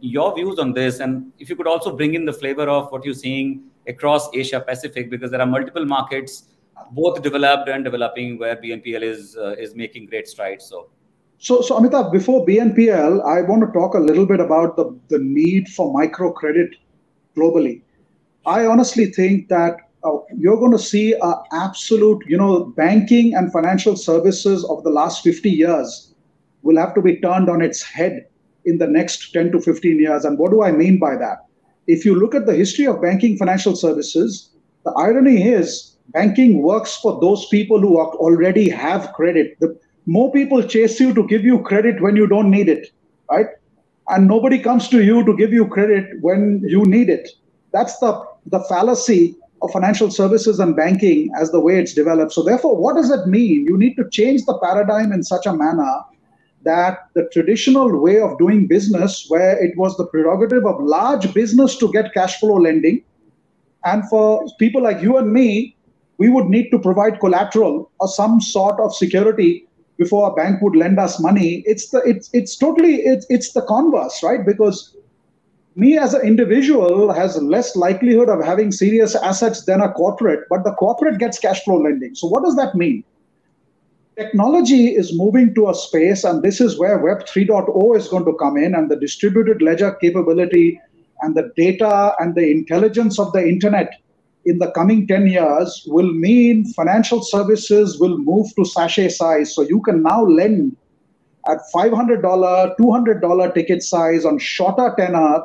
your views on this, and if you could also bring in the flavor of what you're seeing across Asia Pacific, because there are multiple markets, both developed and developing, where BNPL is making great strides. So Amitabh, before BNPL, I want to talk a little bit about the need for microcredit globally. I honestly think that you're going to see an absolute, banking and financial services of the last 50 years will have to be turned on its head in the next 10 to 15 years. And what do I mean by that? If you look at the history of banking financial services, the irony is banking works for those people who already have credit. More people chase you to give you credit when you don't need it, right? And nobody comes to you to give you credit when you need it. That's the fallacy of financial services and banking as the way it's developed. So therefore, what does it mean? You need to change the paradigm in such a manner that the traditional way of doing business, where it was the prerogative of large business to get cash flow lending, and for people like you and me, we would need to provide collateral or some sort of security before a bank would lend us money. It's the converse, right? Because me as an individual has less likelihood of having serious assets than a corporate, but the corporate gets cash flow lending. So what does that mean? Technology is moving to a space, and this is where Web 3.0 is going to come in, and the distributed ledger capability and the data and the intelligence of the internet in the coming 10 years will mean financial services will move to sachet size. So you can now lend at $500, $200 ticket size on shorter tenor,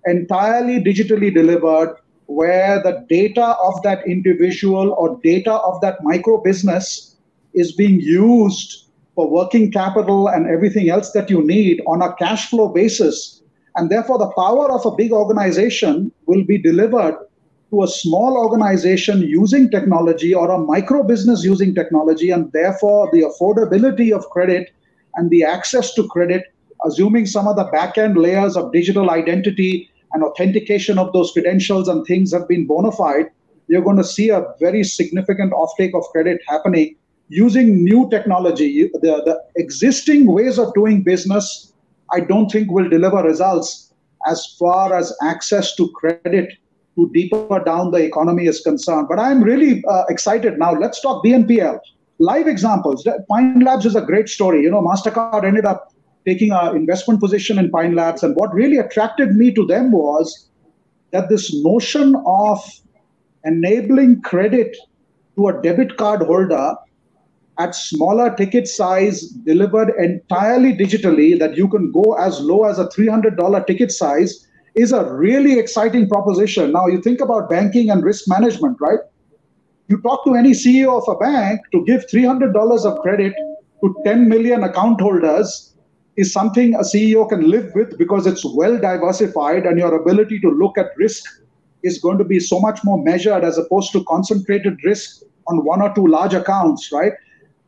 entirely digitally delivered, where the data of that individual or data of that micro business is being used for working capital and everything else that you need on a cash flow basis. And therefore, the power of a big organization will be delivered to a small organization using technology or a micro business using technology, and therefore the affordability of credit and the access to credit, assuming some of the back-end layers of digital identity and authentication of those credentials and things have been bona fide, you're going to see a very significant offtake of credit happening using new technology. The existing ways of doing business, I don't think will deliver results as far as access to credit to deeper down the economy is concerned. But I'm really excited. Now, let's talk BNPL. Live examples. Pine Labs is a great story. MasterCard ended up taking an investment position in Pine Labs. And what really attracted me to them was that this notion of enabling credit to a debit card holder at smaller ticket size, delivered entirely digitally, that you can go as low as a $300 ticket size, is a really exciting proposition. Now, you think about banking and risk management, right? You talk to any CEO of a bank, to give $300 of credit to 10 million account holders is something a CEO can live with, because it's well diversified and your ability to look at risk is going to be so much more measured as opposed to concentrated risk on one or two large accounts, right?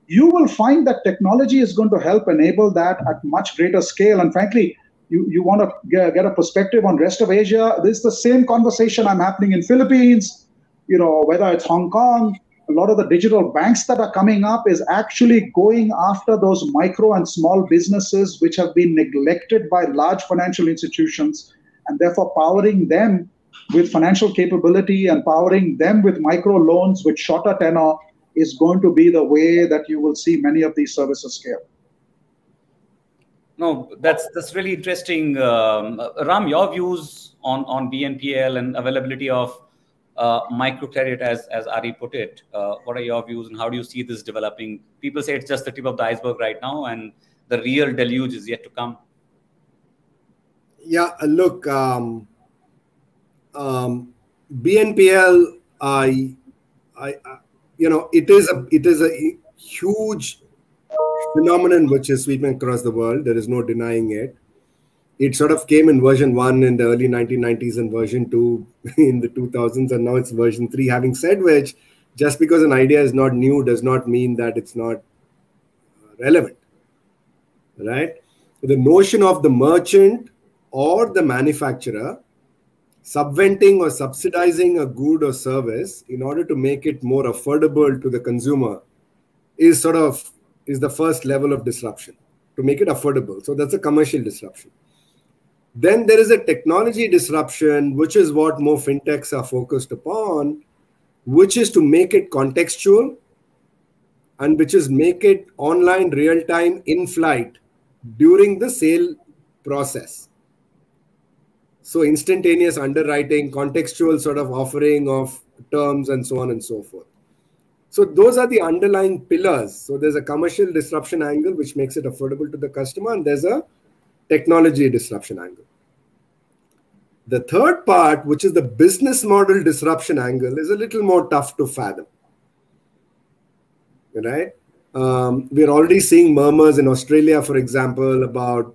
You will find that technology is going to help enable that at much greater scale. And frankly, you want to get a perspective on rest of Asia. This is the same conversation I'm happening in Philippines, whether it's Hong Kong. A lot of the digital banks that are coming up is actually going after those micro and small businesses which have been neglected by large financial institutions, and therefore powering them with financial capability and powering them with micro loans with shorter tenor is going to be the way that you will see many of these services scale. No, that's really interesting. Ram, your views on BNPL and availability of microcredit, as Ari put it. What are your views, and how do you see this developing? People say it's just the tip of the iceberg right now, and the real deluge is yet to come. Yeah, look, BNPL, it is a huge phenomenon which is sweeping across the world. There is no denying it. it sort of came in version 1 in the early 1990s and version 2 in the 2000s, and now it's version 3. Having said which, just because an idea is not new does not mean that it's not relevant, right? The notion of the merchant or the manufacturer subventing or subsidizing a good or service in order to make it more affordable to the consumer is the first level of disruption, to make it affordable. So that's a commercial disruption. Then there is a technology disruption, which is what more fintechs are focused upon, which is to make it contextual and which is make it online, real-time, in-flight during the sale process. So instantaneous underwriting, contextual sort of offering of terms and so on and so forth. So those are the underlying pillars. So there's a commercial disruption angle, which makes it affordable to the customer, and there's a technology disruption angle. The third part, which is the business model disruption angle, is a little more tough to fathom, right? We're already seeing murmurs in Australia, for example, about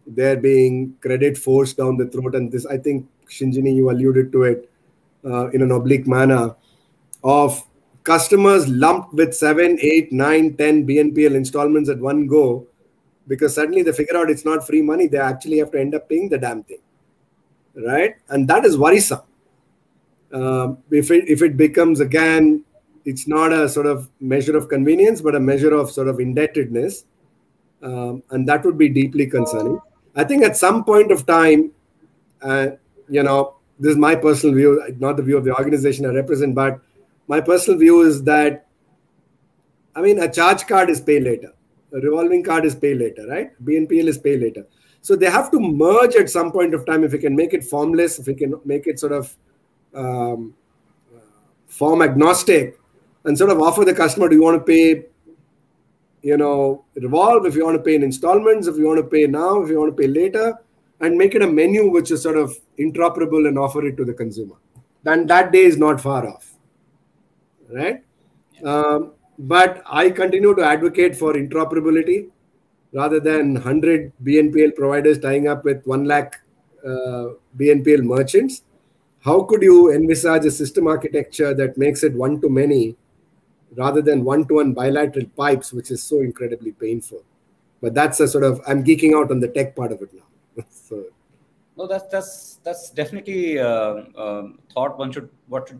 there being credit forced down the throat. And this, I think, Shinjini, you alluded to it in an oblique manner, of customers lumped with 7, 8, 9, 10 BNPL installments at one go, because suddenly they figure out it's not free money. They actually have to end up paying the damn thing, right? And that is worrisome. If it becomes, again, it's not a sort of measure of convenience, but a measure of sort of indebtedness. And that would be deeply concerning. I think at some point of time, this is my personal view, not the view of the organization I represent, but my personal view is that, I mean, a charge card is pay later. A revolving card is pay later, right? BNPL is pay later. So they have to merge at some point of time. If we can make it formless, if we can make it sort of form agnostic and sort of offer the customer, do you want to pay, revolve, if you want to pay in installments, if you want to pay now, if you want to pay later, and make it a menu which is sort of interoperable and offer it to the consumer. Then that day is not far off, right? But I continue to advocate for interoperability rather than 100 BNPL providers tying up with 1 lakh BNPL merchants. How could you envisage a system architecture that makes it one-to-many rather than one-to-one bilateral pipes, which is so incredibly painful? But that's a sort of, I'm geeking out on the tech part of it now. So, no, that's definitely thought one should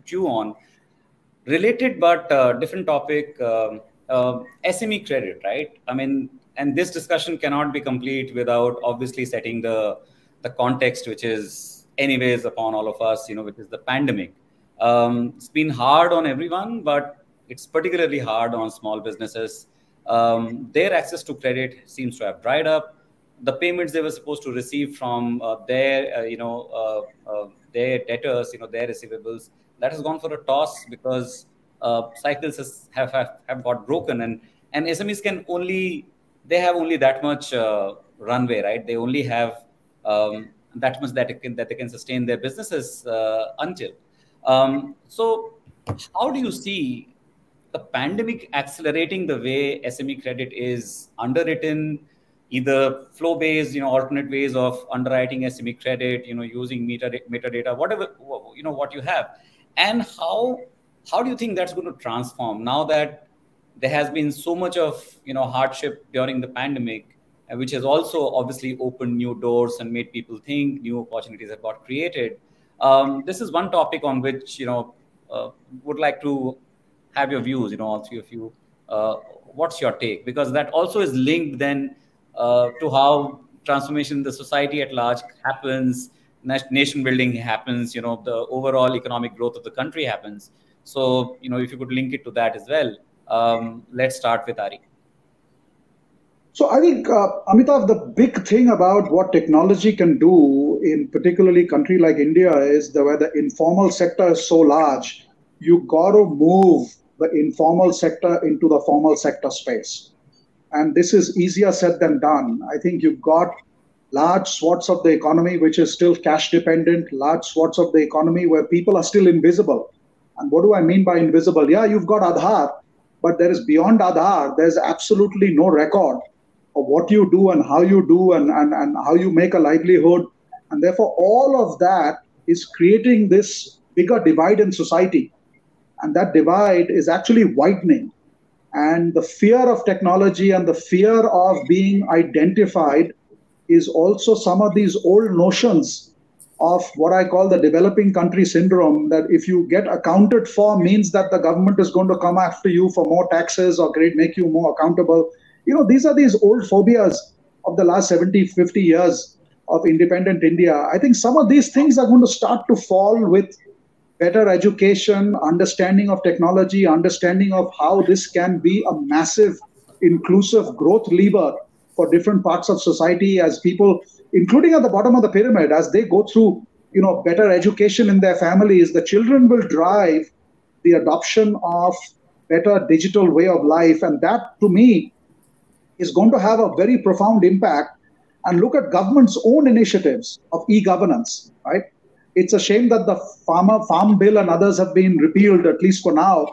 chew on. Related but different topic, SME credit, right? I mean, and this discussion cannot be complete without obviously setting the context, which is anyways upon all of us, which is the pandemic. It's been hard on everyone, but it's particularly hard on small businesses. Their access to credit seems to have dried up. The payments they were supposed to receive from their debtors, their receivables, that has gone for a toss because cycles have got broken, and SMEs have only that much runway, right? They only have that much that they can sustain their businesses until. So how do you see the pandemic accelerating the way SME credit is underwritten, either flow-based, alternate ways of underwriting SME credit, using metadata, whatever, what you have? And how do you think that's going to transform now that there has been so much of, hardship during the pandemic, which has also obviously opened new doors and made people think, new opportunities have got created. This is one topic on which, would like to have your views, all three of you. What's your take? Because that also is linked then to how transformation in the society at large happens, nation building happens, the overall economic growth of the country happens. So, if you could link it to that as well. Let's start with Ari. So I think, Amitabh, the big thing about what technology can do in particularly country like India is where the informal sector is so large, you got to move the informal sector into the formal sector space. And this is easier said than done. I think you've got large swaths of the economy which is still cash dependent, large swaths of the economy where people are still invisible. And what do I mean by invisible? Yeah, you've got Aadhaar, but there is beyond Aadhaar, there's absolutely no record of what you do and how you do and how you make a livelihood. And therefore, all of that is creating this bigger divide in society. And that divide is actually widening. And the fear of technology and the fear of being identified is also some of these old notions of what I call the developing country syndrome, that if you get accounted for means that the government is going to come after you for more taxes or make you more accountable. These are these old phobias of the last 70, 50 years of independent India. I think some of these things are going to start to fall with better education, understanding of technology, understanding of how this can be a massive inclusive growth lever for different parts of society, as people, including at the bottom of the pyramid, as they go through, better education in their families, the children will drive the adoption of better digital way of life. And that, to me, is going to have a very profound impact. And look at government's own initiatives of e-governance, right? It's a shame that the Farm Bill and others have been repealed, at least for now,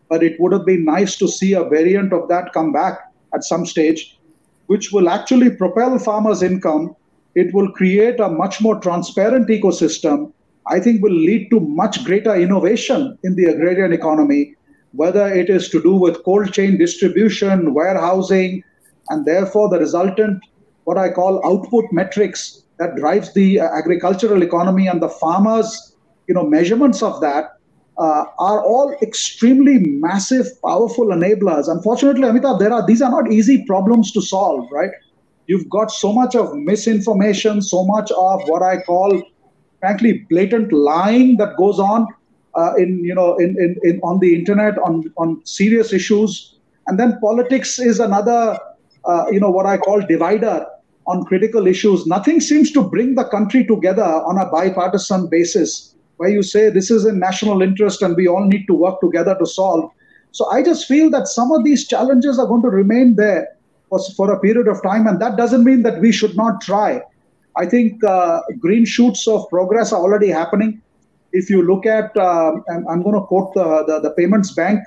but it would have been nice to see a variant of that come back at some stage, which will actually propel farmers' income. It will create a much more transparent ecosystem. I think will lead to much greater innovation in the agrarian economy, whether it is to do with cold chain distribution, warehousing, and therefore the resultant, what I call output metrics that drives the agricultural economy, and the farmers, measurements of that are all extremely massive, powerful enablers. Unfortunately, Amitabh, these are not easy problems to solve, right? You've got so much of misinformation, so much of what I call, frankly, blatant lying that goes on on the internet on serious issues, and then politics is another, what I call divider on critical issues. Nothing seems to bring the country together on a bipartisan basis, where you say this is in national interest and we all need to work together to solve. So I just feel that some of these challenges are going to remain there for a period of time, and that doesn't mean that we should not try. I think green shoots of progress are already happening. If you look at, and I'm going to quote the Payments Bank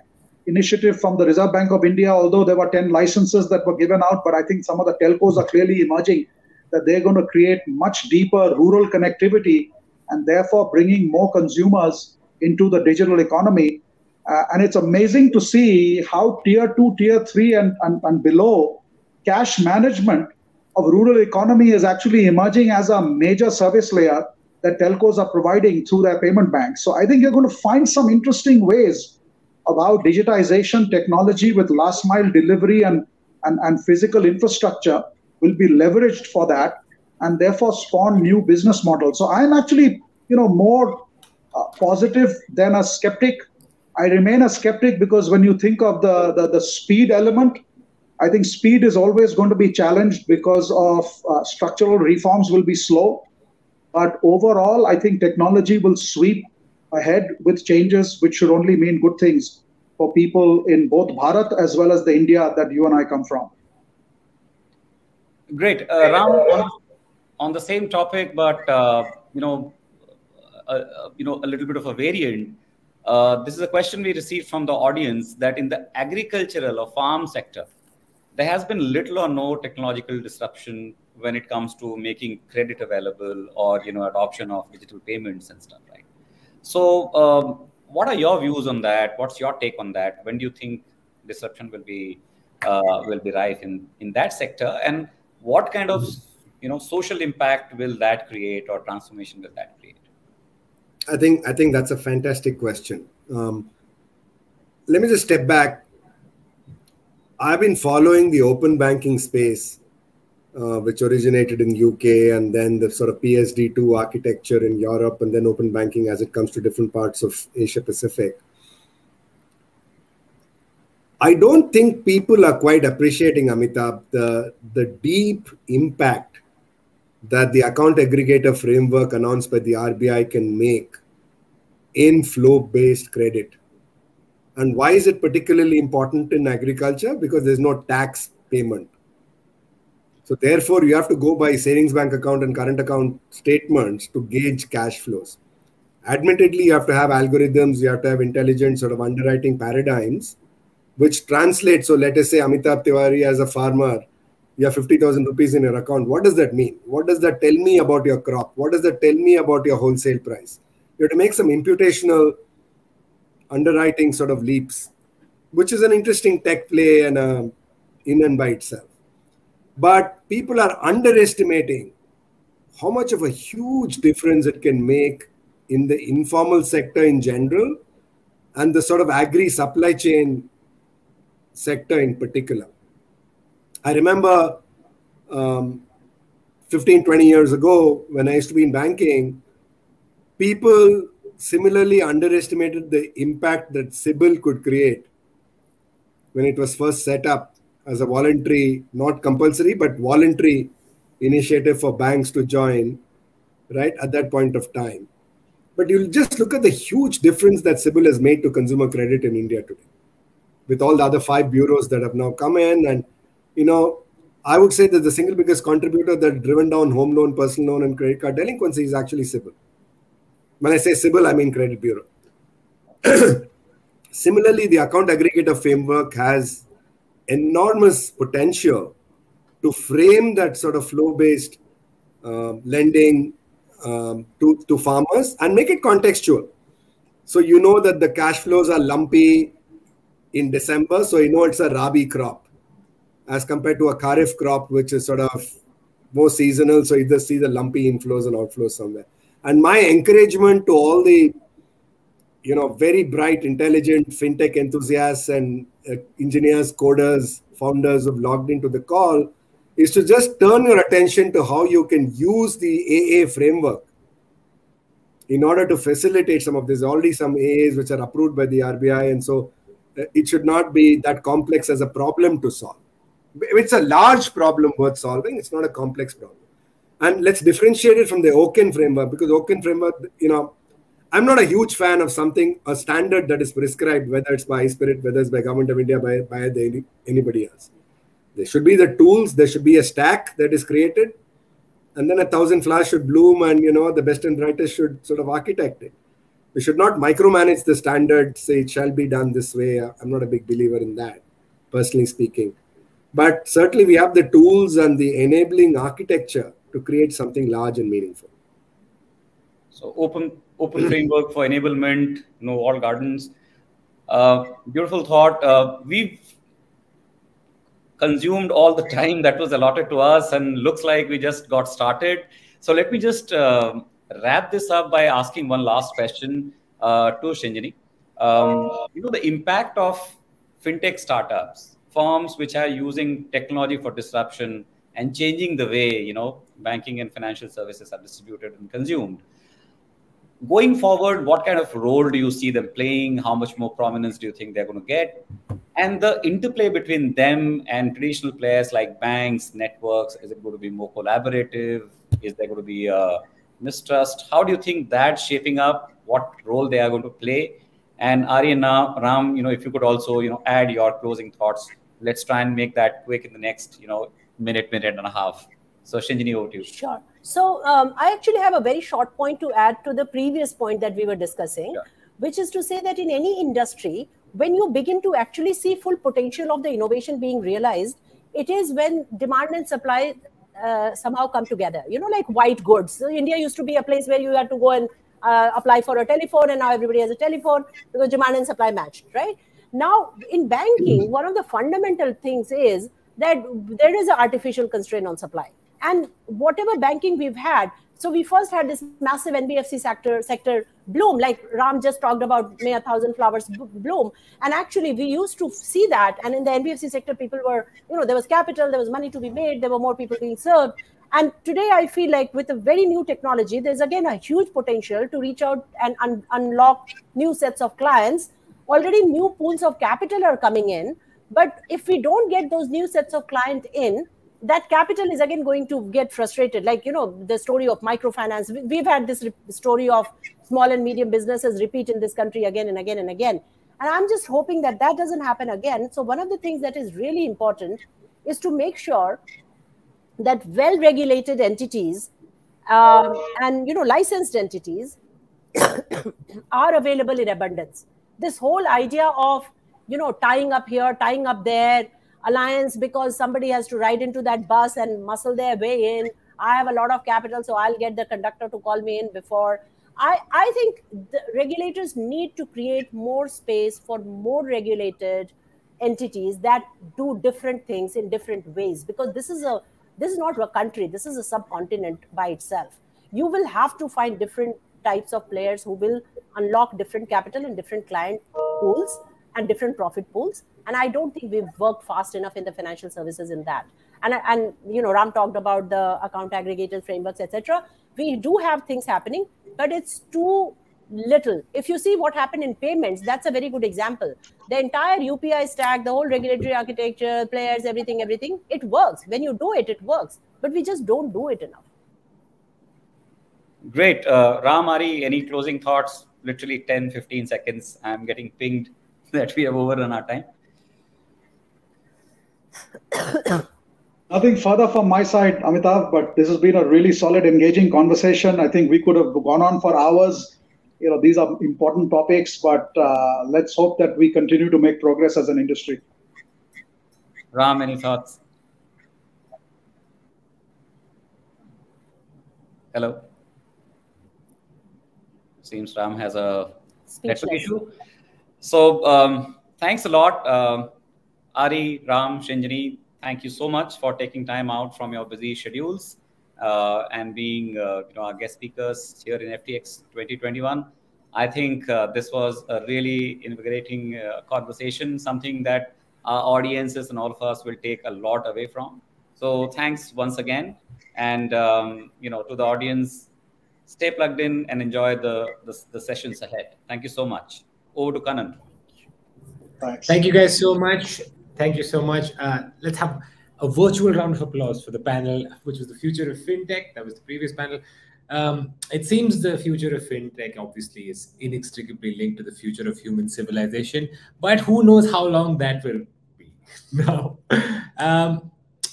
initiative from the Reserve Bank of India, although there were 10 licenses that were given out, but I think some of the telcos are clearly emerging that they're going to create much deeper rural connectivity and therefore bringing more consumers into the digital economy. And it's amazing to see how tier 2, tier 3 and below cash management of rural economy is actually emerging as a major service layer that telcos are providing through their payment banks. So I think you're going to find some interesting ways of how digitization technology with last mile delivery and physical infrastructure will be leveraged for that, and therefore spawn new business models. So I'm actually, more positive than a skeptic. I remain a skeptic because when you think of the speed element, I think speed is always going to be challenged because of structural reforms will be slow. But overall, I think technology will sweep ahead with changes which should only mean good things for people in both Bharat as well as the India that you and I come from. Great. Ram, on the same topic, but a little bit of a variant. This is a question we received from the audience, that in the agricultural or farm sector, there has been little or no technological disruption when it comes to making credit available or adoption of digital payments and stuff, right? So what are your views on that? What's your take on that? When do you think disruption will be rife in that sector, and what kind of social impact will that create, or transformation will that create? I think that's a fantastic question. Let me just step back. I've been following the open banking space, which originated in UK, and then the sort of PSD2 architecture in Europe, and then open banking as it comes to different parts of Asia Pacific. I don't think people are quite appreciating, Amitabh, the deep impact that the account aggregator framework announced by the RBI can make in flow-based credit. And why is it particularly important in agriculture? Because there's no tax payment. So therefore, you have to go by savings bank account and current account statements to gauge cash flows. Admittedly, you have to have algorithms, you have to have intelligent sort of underwriting paradigms, which translate. So let us say Amitabh Tiwari as a farmer, you have 50,000 rupees in your account. What does that mean? What does that tell me about your crop? What does that tell me about your wholesale price? You have to make some imputational underwriting sort of leaps, which is an interesting tech play and in and by itself. But people are underestimating how much of a huge difference it can make in the informal sector in general and the sort of agri supply chain sector in particular. I remember 15, 20 years ago, when I used to be in banking, people similarly underestimated the impact that CIBIL could create when it was first set up as a voluntary, not compulsory, but voluntary initiative for banks to join, right, at that point of time. But you'll just look at the huge difference that CIBIL has made to consumer credit in India today, with all the other 5 bureaus that have now come in. And, you know, I would say that the single biggest contributor that driven down home loan, personal loan, and credit card delinquency is actually CIBIL. When I say CIBIL, I mean credit bureau. Similarly, the account aggregator framework has enormous potential to frame that sort of flow-based lending to farmers and make it contextual. So you know that the cash flows are lumpy in December, so you know it's a Rabi crop as compared to a Kharif crop, which is sort of more seasonal. So you just see the lumpy inflows and outflows somewhere. And my encouragement to all the, you know, very bright, intelligent fintech enthusiasts and engineers, coders, founders who've logged into the call is to just turn your attention to how you can use the AA framework in order to facilitate some of this. Already some AAs which are approved by the RBI, and so it should not be that complex as a problem to solve. It's a large problem worth solving. It's not a complex problem. And let's differentiate it from the Oken framework, because Oken framework, you know, I'm not a huge fan of something, a standard that is prescribed, whether it's by Spirit, whether it's by Government of India, by anybody else. There should be the tools, there should be a stack that is created, and then 1,000 flowers should bloom, and, you know, the best and brightest should sort of architect it. We should not micromanage the standard, say it shall be done this way. I'm not a big believer in that, personally speaking. But certainly we have the tools and the enabling architecture to create something large and meaningful. So open framework for enablement, you know, walled gardens. Beautiful thought. We've consumed all the time that was allotted to us, and looks like we just got started. So let me just wrap this up by asking one last question to Shinjini. You know, the impact of fintech startups, firms which are using technology for disruption and changing the way, you know, banking and financial services are distributed and consumed. Going forward, what kind of role do you see them playing? How much more prominence do you think they're going to get? And the interplay between them and traditional players like banks, networks, is it going to be more collaborative? Is there going to be mistrust? How do you think that's shaping up? What role they are going to play? And Ari and Ram, you know, if you could also, you know, add your closing thoughts. Let's try and make that quick in the next, you know, minute and a half. So Shinjini, over to you. Sure. So I actually have a very short point to add to the previous point that we were discussing, which is to say that in any industry, when you begin to actually see full potential of the innovation being realized, it is when demand and supply somehow come together, you know, like white goods. So India used to be a place where you had to go and apply for a telephone, and now everybody has a telephone because demand and supply matched, right? Now, in banking, one of the fundamental things is that there is an artificial constraint on supply. And whatever banking we've had, so we first had this massive NBFC sector bloom, like Ram just talked about, may 1,000 flowers bloom. And actually, we used to see that. And in the NBFC sector, people were, you know, there was capital, there was money to be made, there were more people being served. And today, I feel like with a very new technology, there's again a huge potential to reach out and unlock new sets of clients. Already new pools of capital are coming in. But if we don't get those new sets of clients in, that capital is again going to get frustrated. Like, you know, the story of microfinance. We've had this story of small and medium businesses repeat in this country again and again and again. And I'm just hoping that that doesn't happen again. So one of the things that is really important is to make sure that well-regulated entities and, you know, licensed entities are available in abundance. This whole idea of, you know, tying up here, tying up there, alliance because somebody has to ride into that bus and muscle their way in. I have a lot of capital, so I'll get the conductor to call me in before. I think the regulators need to create more space for more regulated entities that do different things in different ways, because this is not a country, this is a subcontinent by itself. You will have to find different types of players who will unlock different capital and different client pools and different profit pools. And I don't think we've worked fast enough in the financial services in that. And Ram talked about the account aggregator frameworks, etc. We do have things happening, but it's too little. If you see what happened in payments, that's a very good example. The entire UPI stack, the whole regulatory architecture, players, everything, it works. When you do it, it works. But we just don't do it enough. Great. Ram, Ari, any closing thoughts? Literally 10, 15 seconds. I'm getting pinged that we have overrun our time. Nothing further from my side, Amitabh, but this has been a really solid, engaging conversation. I think we could have gone on for hours. These are important topics, but let's hope that we continue to make progress as an industry. Ram, any thoughts? Hello. Seems Ram has a network issue. So thanks a lot, Ari, Ram, Shinjini. Thank you so much for taking time out from your busy schedules and being our guest speakers here in FTX 2021. I think this was a really invigorating conversation, something that our audiences and all of us will take a lot away from. So thanks once again. And, to the audience, stay plugged in and enjoy the sessions ahead. Thank you so much. Over to Kannan. Thanks. Thank you guys so much. Thank you so much. Let's have a virtual round of applause for the panel, which was the future of fintech. That was the previous panel. It seems the future of fintech obviously is inextricably linked to the future of human civilization, but who knows how long that will be. Now,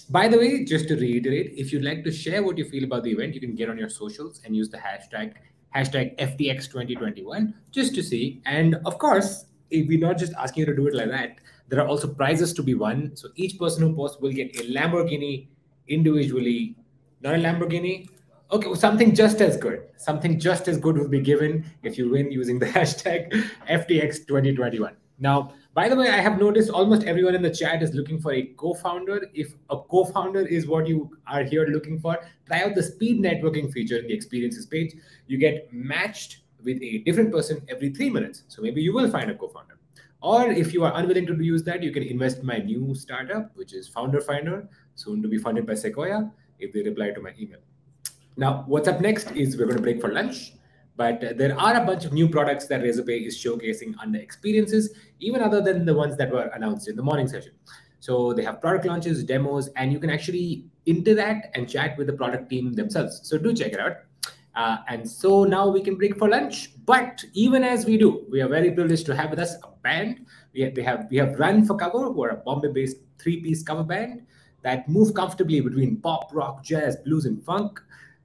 by the way, just to reiterate, if you'd like to share what you feel about the event, you can get on your socials and use the hashtag FTX2021 just to see. And of course, we're not just asking you to do it like that. There are also prizes to be won. So each person who posts will get a Lamborghini individually. Not a Lamborghini. Okay, well, something just as good. Something just as good will be given if you win using the hashtag FTX2021. Now, by the way, I have noticed almost everyone in the chat is looking for a co-founder. If a co-founder is what you are here looking for, try out the speed networking feature in the experiences page. You get matched with a different person every 3 minutes. So maybe you will find a co-founder. Or if you are unwilling to use that, you can invest in my new startup, which is Founder Finder, soon to be funded by Sequoia, if they reply to my email. Now, what's up next is we're going to break for lunch. But there are a bunch of new products that Razorpay is showcasing under experiences, even other than the ones that were announced in the morning session. So they have product launches, demos, and you can actually interact and chat with the product team themselves. So do check it out. And so now we can break for lunch. But even as we do, we are very privileged to have with us a band. We have Run for Cover, who are a Bombay-based 3-piece cover band that move comfortably between pop, rock, jazz, blues, and funk.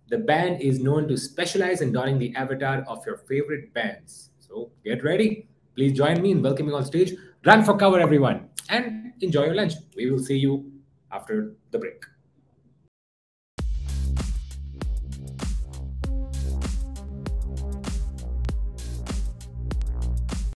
The band is known to specialize in donning the avatar of your favorite bands. So get ready. Please join me in welcoming on stage Run for Cover, everyone, and enjoy your lunch. We will see you after the break.